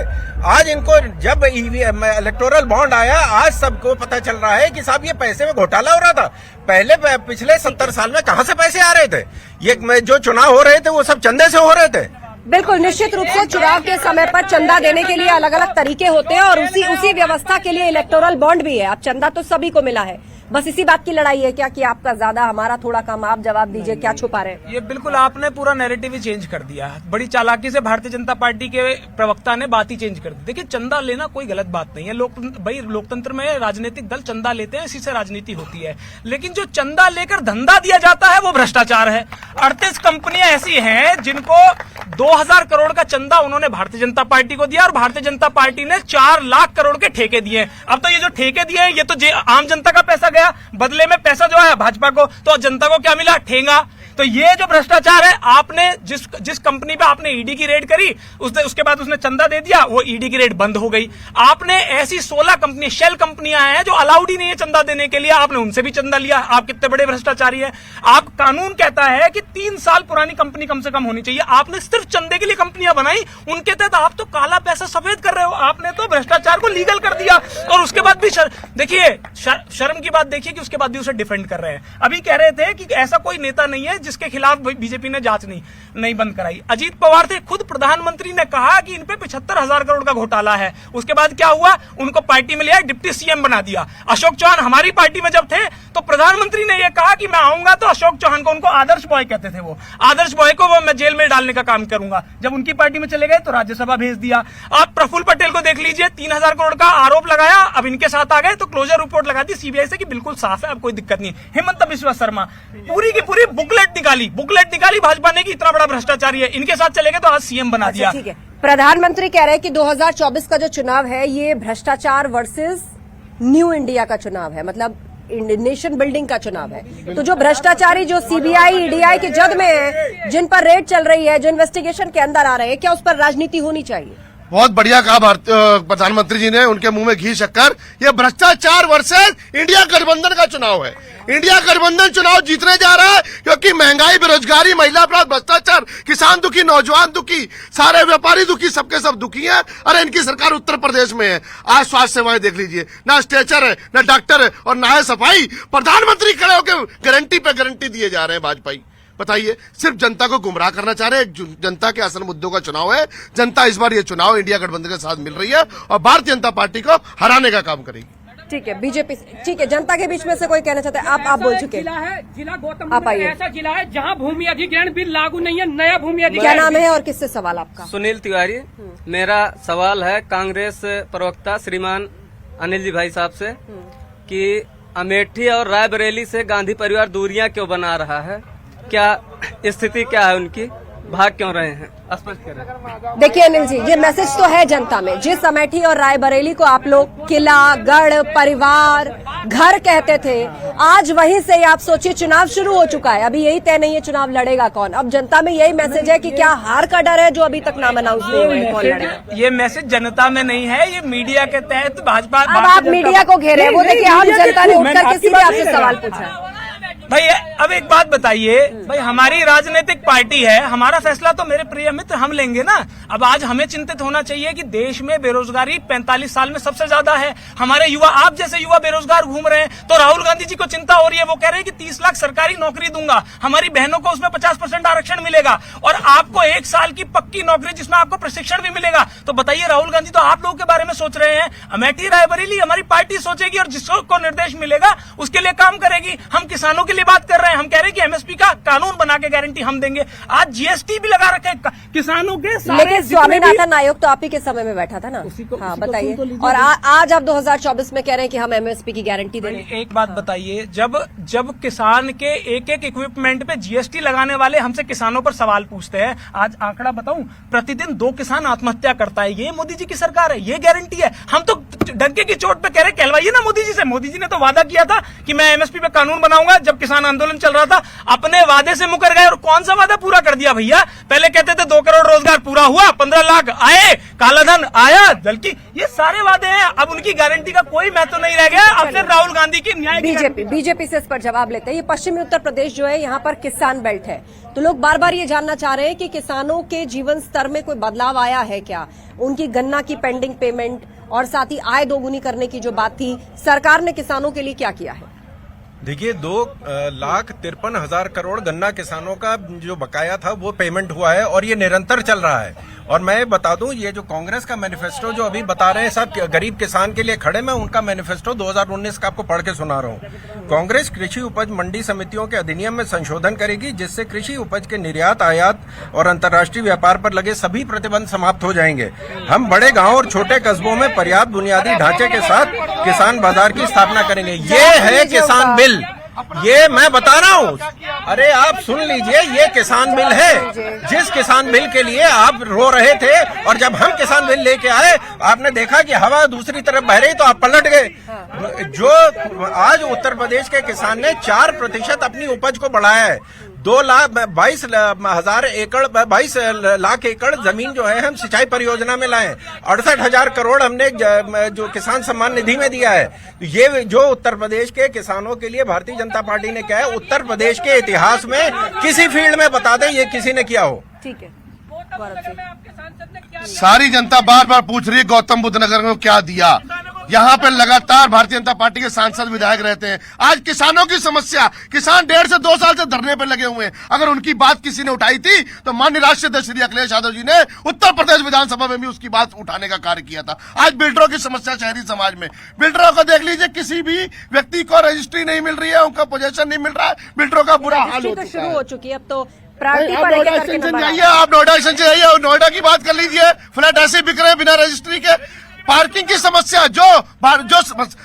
आज इनको जब इलेक्टोरल बॉन्ड आया, आज सबको पता चल रहा है कि साहब ये पैसे में घोटाला हो रहा था। पहले पिछले 70 साल में कहां से पैसे आ रहे थे? ये जो चुनाव हो रहे थे वो सब चंदे से हो रहे थे। बिल्कुल, निश्चित रूप से चुनाव के समय पर चंदा देने के लिए अलग अलग तरीके होते हैं और उसी व्यवस्था के लिए इलेक्टोरल बॉन्ड भी है। अब चंदा तो सभी को मिला है, बस इसी बात की लड़ाई है क्या कि आपका ज्यादा, हमारा थोड़ा कम। आप जवाब दीजिए, क्या छुपा रहे हैं? ये बिल्कुल आपने पूरा नैरेटिव ही चेंज कर दिया। बड़ी चालाकी से भारतीय जनता पार्टी के प्रवक्ता ने बात ही चेंज कर दी। देखिए, चंदा लेना कोई गलत बात नहीं है। लोकतंत्र में राजनीतिक दल चंदा लेते हैं, इसी से राजनीति होती है। लेकिन जो चंदा लेकर धंधा दिया जाता है वो भ्रष्टाचार है। 38 कंपनियां ऐसी हैं जिनको 2000 करोड़ का चंदा उन्होंने भारतीय जनता पार्टी को दिया और भारतीय जनता पार्टी ने 4 लाख करोड़ के ठेके दिए। अब तो ये जो ठेके दिए हैं ये तो आम जनता का पैसा गया, बदले में पैसा जो है भाजपा को, तो जनता को क्या मिला? ठेंगा। तो ये जो भ्रष्टाचार है, आपने जिस कंपनी पे आपने ईडी की रेड करी, उसके बाद उसने चंदा दे दिया, वो ईडी की रेड बंद हो गई। आपने ऐसी 16 कंपनी, शेल कंपनियां हैं जो अलाउड ही नहीं है चंदा देने के लिए, आपने उनसे भी चंदा लिया। आप कितने बड़े भ्रष्टाचारी हैं। आप, कानून कहता है कि 3 साल पुरानी कंपनी कम से कम होनी चाहिए, आपने सिर्फ चंदे के लिए कंपनियां बनाई, उनके तहत आप तो काला पैसा सफेद कर रहे हो। आपने तो भ्रष्टाचार को लीगल कर दिया और उसके बाद भी देखिए, शर्म की बात देखिए कि उसके बाद भी उसे डिफेंड कर रहे हैं। अभी कह रहे थे कि ऐसा कोई नेता नहीं है जिसके खिलाफ बीजेपी ने जांच नहीं बंद कराई। अजीत पवार थे, खुद प्रधानमंत्री ने कहा कि इन पे 75,000 करोड़ का घोटाला है। उसके बाद क्या हुआ? उनको पार्टी में लिया, डिप्टी सीएम बना दिया। अशोक चौहान हमारी पार्टी में जब थे तो प्रधानमंत्री ने यह कहा कि मैं आऊंगा तो अशोक चौहान को, उनको आदर्श बॉय कहते थे, वो आदर्श बॉय को वो मैं जेल में डालने का काम करूंगा। जब उनकी पार्टी में चले गए तो राज्यसभा भेज दिया। आप प्रफुल्ल पटेल को देख लीजिए, 3000 करोड़ का आरोप लगाया, अब इनके साथ आ गए तो क्लोजर रिपोर्ट लगा दी सीबीआई से कि बिल्कुल साफ है, अब कोई दिक्कत नहीं। हेमंत बिस्वा शर्मा पूरी की पूरी बुकलेट निकाली भाजपा ने कि इतना बड़ा भ्रष्टाचारी है, इनके साथ चले गए तो आज सीएम बना दिया। ठीक है, प्रधानमंत्री कह रहे हैं कि 2024 का जो चुनाव है ये भ्रष्टाचार वर्सेस न्यू इंडिया का चुनाव है, मतलब नेशन बिल्डिंग का चुनाव है। तो जो भ्रष्टाचारी, जो सीबीआई ईडीआई के जद में है, जिन पर रेड चल रही है, जो इन्वेस्टिगेशन के अंदर आ रहे हैं, क्या उस पर राजनीति होनी चाहिए? बहुत बढ़िया कहा प्रधानमंत्री जी ने, उनके मुंह में घी शक्कर। ये भ्रष्टाचार वर्सेस इंडिया गठबंधन का चुनाव है। इंडिया गठबंधन चुनाव जीतने जा रहा है क्योंकि महंगाई, बेरोजगारी, महिला अपराध, भ्रष्टाचार, किसान दुखी, नौजवान दुखी, सारे व्यापारी दुखी, सबके सब दुखी हैं। अरे इनकी सरकार उत्तर प्रदेश में है, आज स्वास्थ्य सेवाएं देख लीजिए, ना स्ट्रेचर है, ना डॉक्टर है और ना है सफाई। प्रधानमंत्री खड़े होकर गारंटी पे गारंटी दिए जा रहे हैं भाजपाई। बताइए, सिर्फ जनता को गुमराह करना चाह रहे हैं। जनता के असल मुद्दों का चुनाव है। जनता इस बार ये चुनाव इंडिया गठबंधन के साथ मिल रही है और भारतीय जनता पार्टी को हराने का काम करेगी। ठीक है, बीजेपी, ठीक है, जनता के बीच में से कोई कहना चाहता है? आप बोल चुके हैं। जिला गौतम आप आइए। ऐसा जिला है जहां भूमि अधिग्रहण बिल लागू नहीं है, नया भूमि अधिग्रहण। क्या नाम है और किससे सवाल आपका? सुनील तिवारी। मेरा सवाल है कांग्रेस प्रवक्ता श्रीमान अनिल जी भाई साहब से कि अमेठी और रायबरेली से गांधी परिवार दूरियां क्यों बना रहा है, क्या स्थिति क्या है उनकी, भाग क्यों रहे हैं, स्पष्ट करें। देखिए अनिल जी, ये मैसेज तो है जनता में। जिस अमेठी और रायबरेली को आप लोग किला, गढ़, परिवार, घर कहते थे, आज वहीं से आप सोचिए चुनाव शुरू हो चुका है। अभी यही तय नहीं है चुनाव लड़ेगा कौन। अब जनता में यही मैसेज है कि क्या हार का डर है जो अभी तक नाम अनाउंस नहीं हुआ है, कौन लड़ेगा? ये मैसेज जनता में नहीं है, ये मीडिया के तहत भाजपा। अब आप मीडिया को घेरे, वो देखिए आम जनता ने उठकर किसी भी आपसे सवाल पूछा है। भाई अब एक बात बताइए भाई, हमारी राजनीतिक पार्टी है, हमारा फैसला तो मेरे प्रिय मित्र हम लेंगे ना। अब आज हमें चिंतित होना चाहिए कि देश में बेरोजगारी 45 साल में सबसे ज्यादा है। हमारे युवा, आप जैसे युवा बेरोजगार घूम रहे हैं, तो राहुल गांधी जी को चिंता हो रही है। वो कह रहे हैं कि 30 लाख सरकारी नौकरी दूंगा, हमारी बहनों को उसमें 50% आरक्षण मिलेगा और आपको 1 साल की पक्की नौकरी जिसमें आपको प्रशिक्षण भी मिलेगा। तो बताइए, राहुल गांधी तो आप लोगों के बारे में सोच रहे हैं। अमेठी रायबरेली हमारी पार्टी सोचेगी और जिसको निर्देश मिलेगा उसके लिए काम करेगी। हम किसानों के लिए बात कर रहे हैं, हम कह रहे हैं कि एमएसपी का कानून बना के गारंटी हम देंगे। आज जीएसटी भी लगा रखे किसानों के सारे। लेकिन स्वामीनाथन आयोग तो आप ही के समय में बैठा था ना। हाँ बताइए। और आज आप 2024 में कह रहे हैं कि हम एमएसपी की गारंटी देंगे। एक बात बताइए, जब किसान के एक इक्विपमेंट पे जीएसटी लगाने वाले हमसे किसानों पर सवाल पूछते हैं, आज आंकड़ा बताऊं, प्रतिदिन 2 किसान आत्महत्या करता है। ये मोदी जी की सरकार है, ये गारंटी है। हम तो डंके की चोट पे कह रहे, कहलवाइए ना मोदी जी से। मोदी जी ने तो वादा किया था कि मैं एमएसपी पे कानून बनाऊंगा जब किसान आंदोलन चल रहा था। अपने वादे से मुकर गए और कौन सा वादा पूरा कर दिया भैया? पहले कहते थे 2 करोड़ रोजगार पूरा हुआ, 15 लाख आए, कालाधन आया, बल्कि ये सारे वादे हैं। अब उनकी गारंटी का कोई महत्व नहीं रह गया। अब सिर्फ राहुल गांधी की न्याय बीजेपी से इस पर जवाब लेते हैं। ये पश्चिमी उत्तर प्रदेश जो है, यहाँ पर किसान बेल्ट है, तो लोग बार बार ये जानना चाह रहे हैं कि किसानों के जीवन स्तर में कोई बदलाव आया है क्या? उनकी गन्ना की पेंडिंग पेमेंट और साथ ही आय दोगुनी करने की जो बात थी, सरकार ने किसानों के लिए क्या किया है? देखिए, 2,53,000 करोड़ गन्ना किसानों का जो बकाया था वो पेमेंट हुआ है और ये निरंतर चल रहा है। और मैं बता दूं, ये जो कांग्रेस का मैनिफेस्टो जो अभी बता रहे हैं सब गरीब किसान के लिए खड़े, मैं उनका मैनिफेस्टो 2019 का आपको पढ़ के सुना रहा हूं। कांग्रेस कृषि उपज मंडी समितियों के अधिनियम में संशोधन करेगी, जिससे कृषि उपज के निर्यात, आयात और अंतर्राष्ट्रीय व्यापार पर लगे सभी प्रतिबंध समाप्त हो जाएंगे। हम बड़े गाँव और छोटे कस्बों में पर्याप्त बुनियादी ढांचे के साथ किसान बाजार की स्थापना करेंगे। ये है किसान बिल, ये मैं बता रहा हूँ। अरे आप सुन लीजिए, ये किसान बिल है, जिस किसान बिल के लिए आप रो रहे थे। और जब हम किसान बिल लेके आए, आपने देखा कि हवा दूसरी तरफ बह रही तो आप पलट गए। जो आज उत्तर प्रदेश के किसान ने 4% अपनी उपज को बढ़ाया है। 2,22,000 लाख एकड़ जमीन जो है हम सिंचाई परियोजना में लाए। 68,000 करोड़ हमने जो किसान सम्मान निधि में दिया है। ये जो उत्तर प्रदेश के किसानों के लिए भारतीय जनता पार्टी ने किया है, उत्तर प्रदेश के इतिहास में किसी फील्ड में बता दें ये किसी ने किया हो। ठीक है। सारी जनता बार बार पूछ रही है गौतम बुद्ध नगर में क्या दिया। यहाँ पे लगातार भारतीय जनता पार्टी के सांसद विधायक रहते हैं। आज किसानों की समस्या, किसान 1.5 से 2 साल से धरने पर लगे हुए हैं। अगर उनकी बात किसी ने उठाई थी तो माननीय राष्ट्रीय अध्यक्ष श्री अखिलेश यादव जी ने उत्तर प्रदेश विधानसभा में भी उसकी बात उठाने का कार्य किया था। आज बिल्डरों की समस्या शहरी समाज में, बिल्डरों को देख लीजिए, किसी भी व्यक्ति को रजिस्ट्री नहीं मिल रही है, उनका पोजेशन नहीं मिल रहा है, बिल्डरों का बुरा हाल हो चुका है। हो चुकी है अब तो नोएडा एक्सटेंशन जाइए, आप नोएडा एक्सटेंशन जाइए और नोएडा की बात कर लीजिए। फ्लैट ऐसे बिक रहे हैं बिना रजिस्ट्री के। पार्किंग की समस्या, जो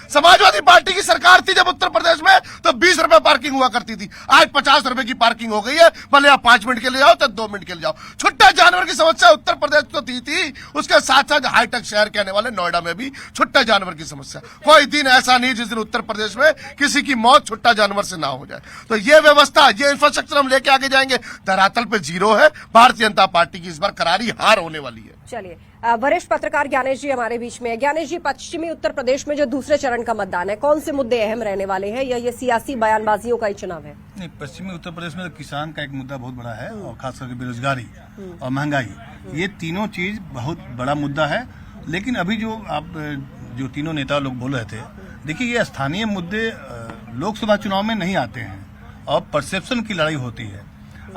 समाजवादी पार्टी की सरकार थी जब उत्तर प्रदेश में, तो 20 रुपए पार्किंग हुआ करती थी। आज 50 रुपए की पार्किंग हो गई है, भले आप 5 मिनट के लिए जाओ तो 2 मिनट के लिए जाओ। छुट्टा जानवर की समस्या उत्तर प्रदेश तो थी, उसके साथ साथ हाईटेक शहर कहने वाले नोएडा में भी छुट्टा जानवर की समस्या। कोई दिन ऐसा नहीं जिस दिन उत्तर प्रदेश में किसी की मौत छुट्टा जानवर से ना हो जाए। तो ये व्यवस्था, ये इंफ्रास्ट्रक्चर हम लेके आगे जाएंगे। धरातल पे 0 है। भारतीय जनता पार्टी की इस बार करारी हार होने वाली है। चलिए, वरिष्ठ पत्रकार ज्ञानेश जी हमारे बीच में है। ज्ञानेश जी, पश्चिमी उत्तर प्रदेश में जो दूसरे चरण का मतदान है, कौन से मुद्दे अहम रहने वाले हैं, या ये सियासी बयानबाजियों का ही चुनाव है? नहीं, पश्चिमी उत्तर प्रदेश में तो किसान का एक मुद्दा बहुत बड़ा है, और खास करके बेरोजगारी और महंगाई, ये तीनों चीज बहुत बड़ा मुद्दा है। लेकिन अभी जो तीनों नेता लोग बोल रहे थे, देखिए ये स्थानीय मुद्दे लोकसभा चुनाव में नहीं आते हैं और परसेप्शन की लड़ाई होती है।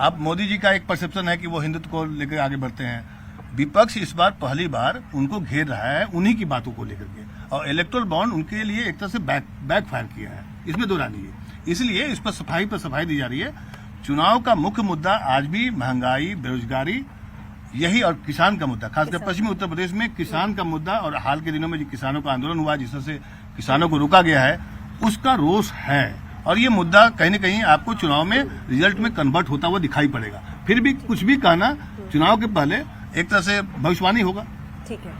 अब मोदी जी का एक परसेप्शन है कि वो हिंदुत्व को लेकर आगे बढ़ते हैं। विपक्ष इस बार पहली बार उनको घेर रहा है उन्हीं की बातों को लेकर के, और इलेक्टोरल बॉन्ड उनके लिए एक तरह से बैक फायर किया है, इसमें दो रानी है। इसलिए इस पर सफाई दी जा रही है। चुनाव का मुख्य मुद्दा आज भी महंगाई, बेरोजगारी, यही, और किसान का मुद्दा, खासकर पश्चिमी उत्तर प्रदेश में किसान का मुद्दा। और हाल के दिनों में जो किसानों का आंदोलन हुआ, जिस तरह से किसानों को रोका गया है, उसका रोष है। और ये मुद्दा कहीं न कहीं आपको चुनाव में रिजल्ट में कन्वर्ट होता हुआ दिखाई पड़ेगा। फिर भी कुछ भी कहना चुनाव के पहले एक तरह से भविष्यवाणी होगा। ठीक है।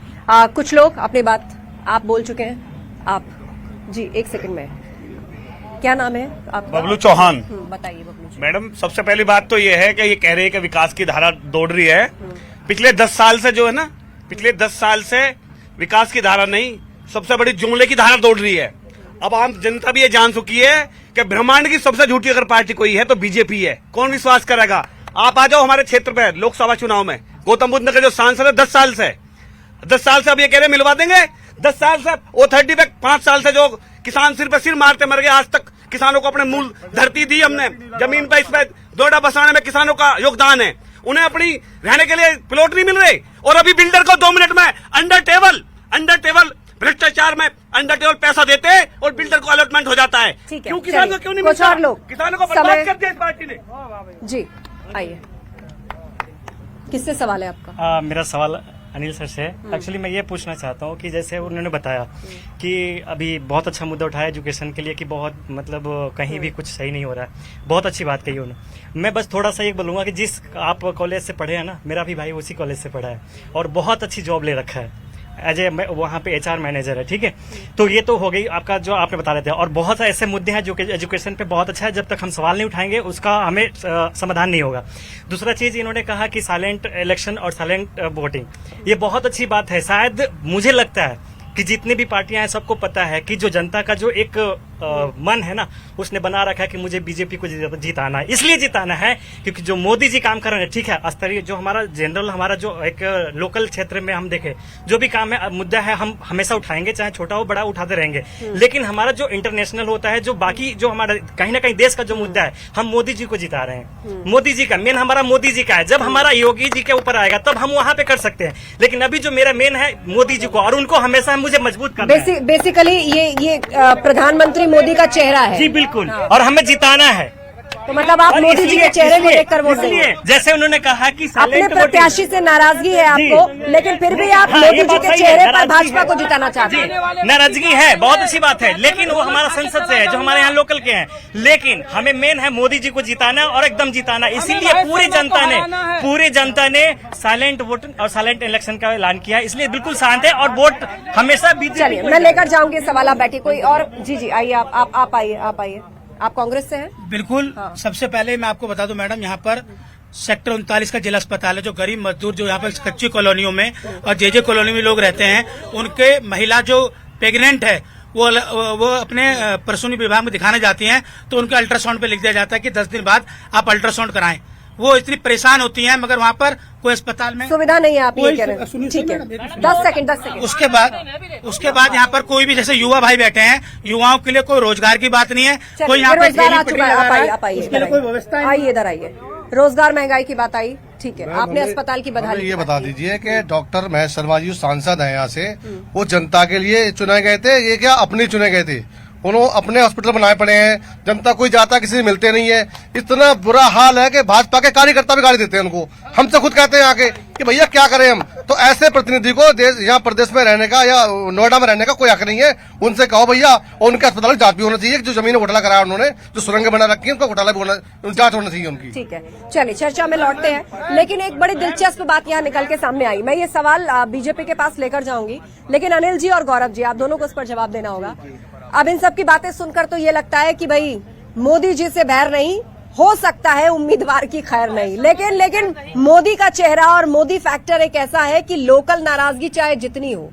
कुछ लोग अपनी बात आप बोल चुके हैं। आप जी, 1 सेकंड में, क्या नाम है आपका? बबलू चौहान। बताइए बबलू जी। मैडम, सबसे पहली बात तो ये है कि ये कह रहे हैं कि विकास की धारा दौड़ रही है। पिछले 10 साल से जो है ना, पिछले 10 साल से विकास की धारा नहीं, सबसे बड़ी जुमले की धारा दौड़ रही है। अब आम जनता भी ये जान चुकी है कि ब्रह्मांड की सबसे झूठी अगर पार्टी कोई है तो बीजेपी है। कौन विश्वास करेगा? आप आ जाओ हमारे क्षेत्र पे लोकसभा चुनाव में, गौतम बुद्ध नगर जो सांसद है 10 साल से अब ये कह रहे मिलवा देंगे। 10 साल से O30 पे 5 साल से जो किसान सिर पे सिर मारते मर गए, आज तक किसानों को अपने मूल धरती दी हमने, जमीन पे इसमें दोड़ा बसाने में किसानों का योगदान है। उन्हें अपनी रहने के लिए प्लॉट नहीं मिल रहे और अभी बिल्डर को 2 मिनट में अंडर टेबल भ्रष्टाचार में अंडर टेबल पैसा देते हैं और बिल्डर को अलॉटमेंट हो जाता है। क्यों किसानों को क्यों नहीं मिलता? किसानों को बर्बाद कर दिया इस पार्टी ने। जी आइए, किससे सवाल है आपका? मेरा सवाल अनिल सर से है। एक्चुअली मैं ये पूछना चाहता हूँ कि जैसे उन्होंने बताया कि अभी बहुत अच्छा मुद्दा उठाया एजुकेशन के लिए कि बहुत मतलब कहीं भी कुछ सही नहीं हो रहा है, बहुत अच्छी बात कही उन्होंने। मैं बस थोड़ा सा ये बोलूँगा कि जिस आप कॉलेज से पढ़े हैं ना, मेरा भी भाई उसी कॉलेज से पढ़ा है और बहुत अच्छी जॉब ले रखा है एज ए वहाँ पे HR मैनेजर है, ठीक है। तो ये तो हो गई आपका जो आपने बता रहे थे, और बहुत सारे ऐसे मुद्दे हैं जो कि एजुकेशन पे बहुत अच्छा है, जब तक हम सवाल नहीं उठाएंगे उसका हमें समाधान नहीं होगा। दूसरा चीज इन्होंने कहा कि साइलेंट इलेक्शन और साइलेंट वोटिंग, ये बहुत अच्छी बात है। शायद मुझे लगता है कि जितनी भी पार्टियां हैं सबको पता है कि जो जनता का जो एक मन है ना, उसने बना रखा है कि मुझे बीजेपी को जिताना है। इसलिए जिताना है क्योंकि जो मोदी जी काम कर रहे हैं, ठीक है, स्तरीय जो हमारा जनरल हमारा जो एक लोकल क्षेत्र में हम देखें जो भी काम है मुद्दा है हम हमेशा उठाएंगे, चाहे छोटा हो बड़ा उठाते रहेंगे। लेकिन हमारा जो इंटरनेशनल होता है, जो बाकी जो हमारा कहीं ना कहीं देश का जो मुद्दा है, हम मोदी जी को जिता रहे हैं। मोदी जी का मेन हमारा मोदी जी का है। जब हमारा योगी जी के ऊपर आएगा तब हम वहां पे कर सकते हैं, लेकिन अभी जो मेरा मेन है मोदी जी को, और उनको हमेशा मुझे मजबूत करना है। बेसिकली ये प्रधानमंत्री मोदी का चेहरा है। जी बिल्कुल, और हमें जिताना है। तो मतलब आप मोदी जी के चेहरे को देखकर वोट देंगे। जैसे उन्होंने कहा कि अपने प्रत्याशी से नाराजगी है आपको, लेकिन फिर भी आप मोदी जी के चेहरे पर भाजपा को जिताना चाहते हैं। नाराजगी है, बहुत अच्छी बात है, लेकिन वो हमारा संसद से है, जो हमारे यहाँ लोकल के हैं। लेकिन हमें मेन है मोदी जी को जिताना और एकदम जिताना। इसीलिए पूरी जनता ने साइलेंट वोट और साइलेंट इलेक्शन का ऐलान किया, इसलिए बिल्कुल शांत है और वोट हमेशा बीजेपी। चलिए मैं लेकर जाऊंगी सवाल, आप बैठिए। कोई और? जी आइए, आप आइए। आप कांग्रेस से हैं? बिल्कुल। सबसे पहले मैं आपको बता दूं मैडम, यहाँ पर सेक्टर 39 का जिला अस्पताल है। जो गरीब मजदूर जो यहाँ पर कच्ची कॉलोनियों में और जे कॉलोनी में लोग रहते हैं, उनके महिला जो प्रेग्नेंट है वो अपने प्रसूति विभाग में दिखाने जाती हैं, तो उनके अल्ट्रासाउंड पे लिख दिया जाता है कि 10 दिन बाद आप अल्ट्रासाउंड कराएं। वो इतनी परेशान होती हैं, मगर वहाँ पर कोई अस्पताल में सुविधा नहीं है। आप ये कह रहे हैं, ठीक है। 10 सेकंड। उसके बाद यहाँ पर कोई भी, जैसे युवा भाई बैठे हैं, युवाओं के लिए कोई रोजगार की बात नहीं है, कोई यहाँ पर कोई व्यवस्था। आइए इधर आइए। रोजगार महंगाई की बात आई, ठीक है। आपने अस्पताल की बधाई। ये बता दीजिए कि डॉक्टर महेश शर्मा जी सांसद हैं यहाँ से, वो जनता के लिए चुने गए थे, ये क्या अपने चुने गए थे? उन्होंने अपने हॉस्पिटल बनाए पड़े हैं, जनता कोई जाता किसी से मिलते नहीं है। इतना बुरा हाल है कि भाजपा के कार्यकर्ता भी गाली देते हैं उनको। हमसे खुद कहते हैं आके कि भैया क्या करें हम। तो ऐसे प्रतिनिधि को यहाँ प्रदेश में रहने का या नोएडा में रहने का कोई हक नहीं है। उनसे कहो भैया, और उनके अस्पताल की जांच भी होना चाहिए। जो जमीन घोटाला कराया उन्होंने, जो सुरंग बना रखी है, उनका घोटाला भी जांच होना चाहिए उनकी। ठीक है, चलिए चर्चा में लौटते हैं। लेकिन एक बड़ी दिलचस्प बात यहाँ निकल के सामने आई। मैं ये सवाल बीजेपी के पास लेकर जाऊंगी, लेकिन अनिल जी और गौरव जी, आप दोनों को इस पर जवाब देना होगा। अब इन सब की बातें सुनकर तो ये लगता है कि भाई मोदी जी से बैर नहीं, हो सकता है उम्मीदवार की खैर नहीं, लेकिन मोदी का चेहरा और मोदी फैक्टर एक ऐसा है कि लोकल नाराजगी चाहे जितनी हो,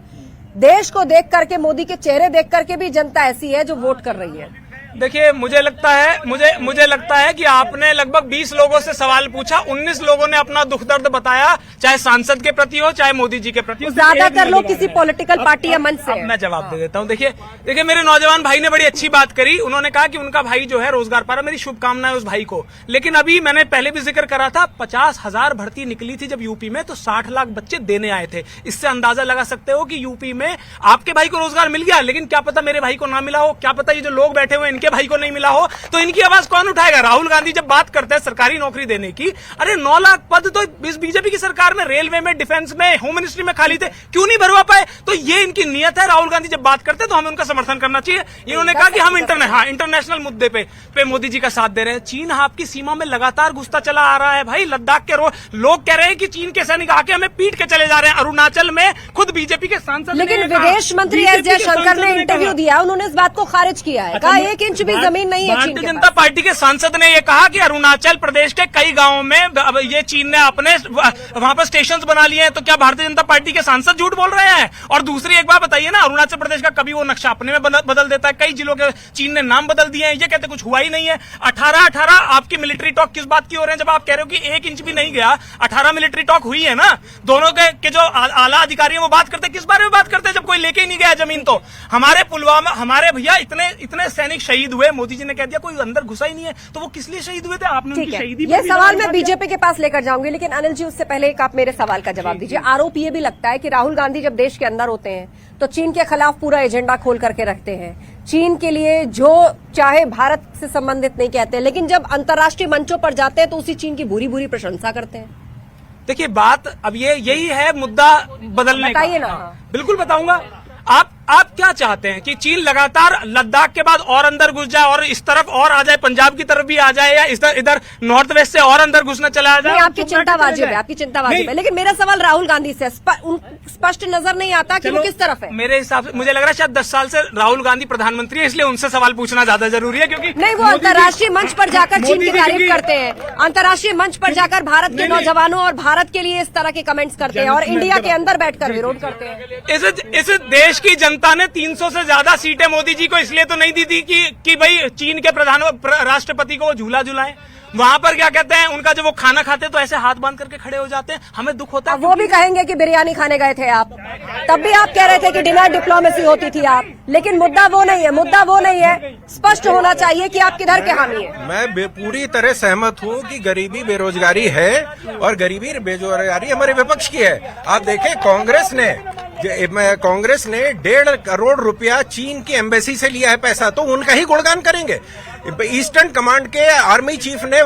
देश को देख करके, मोदी के चेहरे देख करके भी जनता ऐसी है जो वोट कर रही है। देखिए, मुझे लगता है कि आपने लगभग 20 लोगों से सवाल पूछा, 19 लोगों ने अपना दुख दर्द बताया, चाहे सांसद के प्रति हो चाहे मोदी जी के प्रति हो। ज्यादातर लोग किसी पॉलिटिकल पार्टी या मंच से। अब मैं जवाब दे देता हूं। देखिए मेरे नौजवान भाई ने बड़ी अच्छी बात करी। उन्होंने कहा कि उनका भाई जो है रोजगार पा रहा। मेरी शुभकामनाएं उस भाई को। लेकिन अभी मैंने पहले भी जिक्र करा था, 50,000 भर्ती निकली थी जब यूपी में, तो 60 लाख बच्चे देने आए थे। इससे अंदाजा लगा सकते हो कि यूपी में आपके भाई को रोजगार मिल गया, लेकिन क्या पता मेरे भाई को ना मिला हो, क्या पता ये जो लोग बैठे हुए इनके भाई को नहीं मिला हो। तो इनकी आवाज कौन उठाएगा? राहुल गांधी जब बात करते हैं सरकारी नौकरी देने की, अरे 9 लाख पद तो इस बीजेपी की सरकार में रेलवे में, डिफेंस में, होम मिनिस्ट्री में खाली थे, क्यों नहीं भरवा पाए? तो ये इनकी नियत है। राहुल गांधी जब बात करते हैं तो हमें उनका समर्थन करना चाहिए। इन्होंने कहा कि हम इंटरनेशनल मुद्दे पे मोदी जी का साथ दे रहे हैं। चीन आपकी सीमा में लगातार घुसता चला आ रहा है भाई। लद्दाख के लोग कह रहे हैं कि चीन के सैनिक आके हमें पीट के चले जा रहे हैं। अरुणाचल में खुद बीजेपी के सांसद, लेकिन विदेश मंत्री एस जयशंकर ने इंटरव्यू दिया, उन्होंने इस बात को खारिज किया है। कहा है कि इंच भी जमीन नहीं है चीन भारतीय के जनता पार्टी के सांसद ने ये कहा कि अरुणाचल प्रदेश के कई गांवों में अब ये चीन ने अपने वहां पर स्टेशंस बना लिए हैं, तो क्या भारतीय जनता पार्टी के सांसद झूठ बोल रहे हैं? और दूसरी एक बात बताइए ना, अरुणाचल प्रदेश का कभी वो नक्शा अपने में बदल देता है, कई जिलों के चीन ने नाम बदल दिए हैं, ये कहते कुछ हुआ ही नहीं है। 18 आपकी मिलिट्री टॉक किस बात की हो रहे हैं, जब आप कह रहे हो कि 1 इंच भी नहीं गया? 18 मिलिट्री टॉक हुई है ना, दोनों के जो आला अधिकारी है वो बात करते, किस बारे में बात करते हैं जब कोई लेके ही नहीं गया जमीन? तो हमारे पुलवामा, हमारे भैया इतने सैनिक शहीद हुए, मोदी जी ने कह दिया कोई अंदर घुसा ही नहीं है, तो वो किस लिए शहीद हुए थे? आपने उनकी शहीदी ये सवाल मैं बीजेपी के पास लेकर जाऊंगी, लेकिन अनिल जी उससे पहले एक आप मेरे सवाल का जवाब दीजिए। आरोप ये भी लगता है कि राहुल गांधी जब देश के अंदर होते हैं तो चीन के खिलाफ पूरा एजेंडा खोल करके रखते हैं, चीन के लिए जो चाहे भारत से संबंधित नहीं कहते, लेकिन जब अंतर्राष्ट्रीय मंचों पर जाते हैं तो उसी चीन की बुरी बुरी प्रशंसा करते हैं। देखिए बात अब यही है मुद्दा बदलने का। बताइए ना। बिल्कुल बताऊंगा। आप क्या चाहते हैं कि चीन लगातार लद्दाख के बाद और अंदर घुस जाए और इस तरफ और आ जाए, पंजाब की तरफ भी आ जाए, या इधर नॉर्थ वेस्ट से और अंदर घुसना चला जाए? आपकी चिंता वाजिब है, आपकी चिंता वाजिब है, लेकिन मेरा सवाल राहुल गांधी से स्पष्ट नजर नहीं आता कि वो किस तरफ है। मेरे हिसाब से मुझे लग रहा है शायद 10 साल से राहुल गांधी प्रधानमंत्री है, इसलिए उनसे सवाल पूछना ज्यादा जरूरी है, क्योंकि नहीं, वो अंतर्राष्ट्रीय मंच पर जाकर चीन की तारीफ करते हैं, अंतर्राष्ट्रीय मंच पर जाकर भारत के नौजवानों और भारत के लिए इस तरह के कमेंट्स करते हैं, और इंडिया के अंदर बैठकर विरोध करते हैं। इस देश की जनता ने 300 से ज्यादा सीटें मोदी जी को इसलिए तो नहीं दी थी कि भाई चीन के राष्ट्रपति को वो झूला झुलाएं। वहां पर क्या कहते हैं, उनका जब वो खाना खाते तो ऐसे हाथ बांध करके खड़े हो जाते हैं, हमें दुख होता है। वो भी कहेंगे कि बिरयानी खाने गए थे आप, तब भी आप कह रहे थे कि डिनर डिप्लोमेसी होती थी आप, लेकिन मुद्दा वो नहीं है, मुद्दा वो नहीं है। स्पष्ट होना चाहिए कि आप किधर के हामी हैं। मैं पूरी तरह सहमत हूँ कि गरीबी बेरोजगारी है, और गरीबी बेरोजगारी हमारे विपक्ष की है। आप देखें कांग्रेस ने 1.5 करोड़ रुपया चीन की एम्बेसी से लिया है पैसा, तो उनका ही गुणगान करेंगे। ईस्टर्न कमांड के आर्मी चीफ ने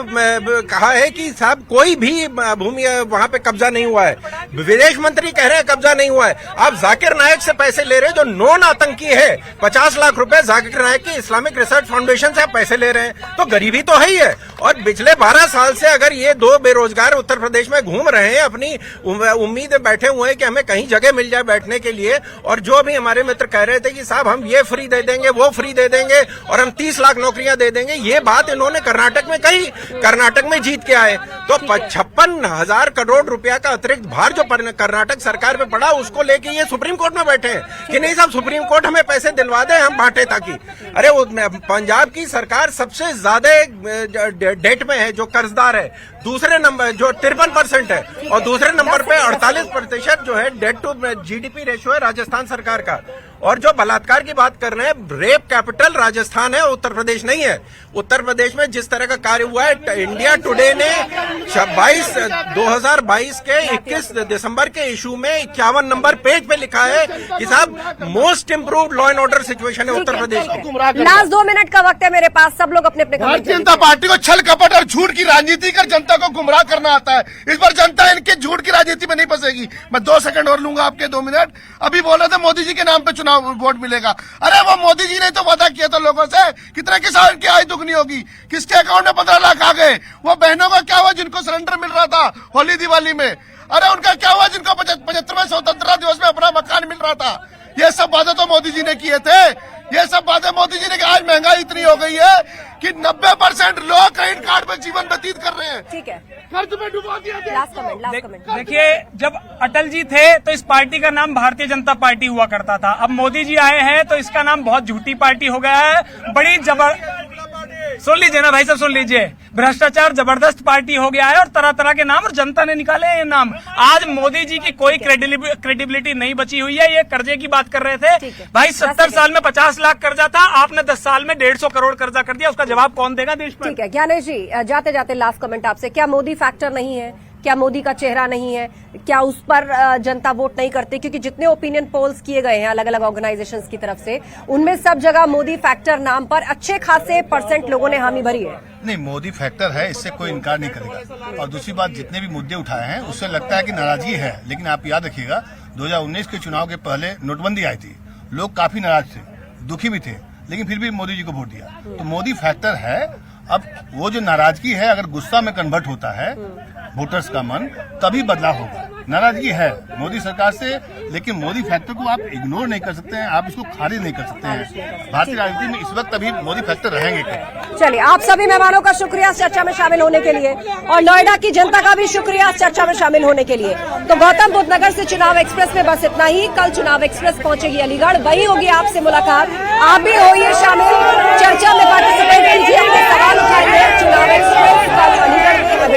कहा है कि साहब कोई भी भूमि वहां पे कब्जा नहीं हुआ है, विदेश मंत्री कह रहे हैं कब्जा नहीं हुआ है। आप जाकिर नायक से पैसे ले रहे हैं जो नॉन आतंकी है, 50 लाख रुपए जाकिर नायक की इस्लामिक रिसर्च फाउंडेशन से आप पैसे ले रहे हैं, तो गरीबी तो है ही है। और पिछले 12 साल से अगर ये 2 बेरोजगार उत्तर प्रदेश में घूम रहे हैं, अपनी उम्मीद बैठे हुए हैं कि हमें कहीं जगह मिल जाए बैठने के लिए, और जो भी हमारे मित्र कह रहे थे कि साहब हम ये फ्री दे देंगे, वो फ्री दे देंगे, और हम 30 लाख नौकरियां दे देंगे, ये बात इन्होंने कर्नाटक में कही, कर्नाटक में जीत के आए। तो 56,000 करोड़ रुपया का अतिरिक्त भार जो कर्नाटक सरकार पे पड़ा, उसको लेके ये सुप्रीम कोर्ट में बैठे हैं कि नहीं साहब सुप्रीम कोर्ट हमें पैसे दिलवा दे, हम बांटे ताकि। अरे पंजाब की सरकार सबसे ज्यादा डेट में है, जो कर्जदार है, दूसरे नंबर जो 53% है, और दूसरे नंबर पे 48% जो है डेट टू जीडीपी रेशियो है राजस्थान सरकार का। और जो बलात्कार की बात कर रहे हैं, रेप कैपिटल राजस्थान है, उत्तर प्रदेश नहीं है। उत्तर प्रदेश में जिस तरह का कार्य हुआ है, इंडिया टुडे ने 2022 के 21 दिसंबर के इशू में 51 नंबर पेज पे लिखा है कि साहब most improved law and order situation है उत्तर प्रदेश की। लास्ट 2 मिनट का वक्त है मेरे पास, सब लोग अपने अपने भारतीय जनता पार्टी को छल कपट और झूठ की राजनीति कर जनता को गुमराह करना आता है। इस बार जनता इनके झूठ की राजनीति में नहीं फंसेगी। मैं 2 सेकंड और लूंगा आपके, 2 मिनट। अभी बोला था मोदी जी के नाम पे चुनाव वोट मिलेगा। अरे वो मोदी जी ने तो वादा किया था लोगों से, कितने किसान की आय दुगनी होगी, किसके अकाउंट में 15 लाख आ गए। वो बहनों का क्या हुआ जिनको सिलेंडर मिल रहा था होली दिवाली में? अरे उनका क्या हुआ जिनको 75वें स्वतंत्रता दिवस में अपना मकान मिल रहा था? ये सब बातें तो मोदी जी ने किए थे। ये सब बातें मोदी जी ने कि आज महंगाई इतनी हो गई है कि 90% लोग क्रेडिट कार्ड पर जीवन व्यतीत कर रहे हैं। ठीक है, कर्ज में डुबा दिया। Last comment. देखिए, जब अटल जी थे तो इस पार्टी का नाम भारतीय जनता पार्टी हुआ करता था। अब मोदी जी आए हैं तो इसका नाम बहुत झूठी पार्टी हो गया है। बड़ी सुन लीजिए ना भाई साहब, सुन लीजिए, भ्रष्टाचार जबरदस्त पार्टी हो गया है, और तरह तरह के नाम, और जनता ने निकाले हैं ये नाम। आज मोदी जी की कोई क्रेडिबिलिटी नहीं बची हुई है। ये कर्जे की बात कर रहे थे भाई, 70 साल में 50 लाख कर्जा था, आपने 10 साल में 150 करोड़ कर्जा कर दिया। उसका जवाब कौन देगा देश पर? ठीक है ज्ञानेश जी, जाते जाते लास्ट कमेंट आपसे, क्या मोदी फैक्टर नहीं है? क्या मोदी का चेहरा नहीं है? क्या उस पर जनता वोट नहीं करती? क्योंकि जितने ओपिनियन पोल्स किए गए हैं अलग अलग ऑर्गेनाइजेशंस की तरफ से, उनमें सब जगह मोदी फैक्टर नाम पर अच्छे खासे % लोगों ने हामी भरी है। नहीं, मोदी फैक्टर है, इससे कोई इनकार नहीं करेगा। और दूसरी बात, जितने भी मुद्दे उठाए हैं उससे लगता है कि नाराजगी है, लेकिन आप याद रखिएगा 2019 के चुनाव के पहले नोटबंदी आई थी, लोग काफी नाराज थे, दुखी भी थे, लेकिन फिर भी मोदी जी को वोट दिया। तो मोदी फैक्टर है। अब वो जो नाराजगी है, अगर गुस्सा में कन्वर्ट होता है वोटर्स का मन, तभी बदलाव होगा। नाराजगी है मोदी सरकार से, लेकिन मोदी फैक्टर को आप इग्नोर नहीं कर सकते हैं, आप इसको खारिज नहीं कर सकते हैं। भारतीय राजनीति में इस वक्त अभी मोदी फैक्टर रहेंगे क्या? चलिए, आप सभी मेहमानों का शुक्रिया इस चर्चा में शामिल होने के लिए, और नोएडा की जनता का भी शुक्रिया इस चर्चा में शामिल होने के लिए। तो गौतम बुद्ध नगर से चुनाव एक्सप्रेस में बस इतना ही। कल चुनाव एक्सप्रेस पहुंचेगी अलीगढ़, वही होगी आपसे मुलाकात। आप भी होइए शामिल, चर्चा में पार्टिसिपेट कीजिए, अपने सवाल उठाइए। चुनाव एक्सप्रेस कल अलीगढ़ में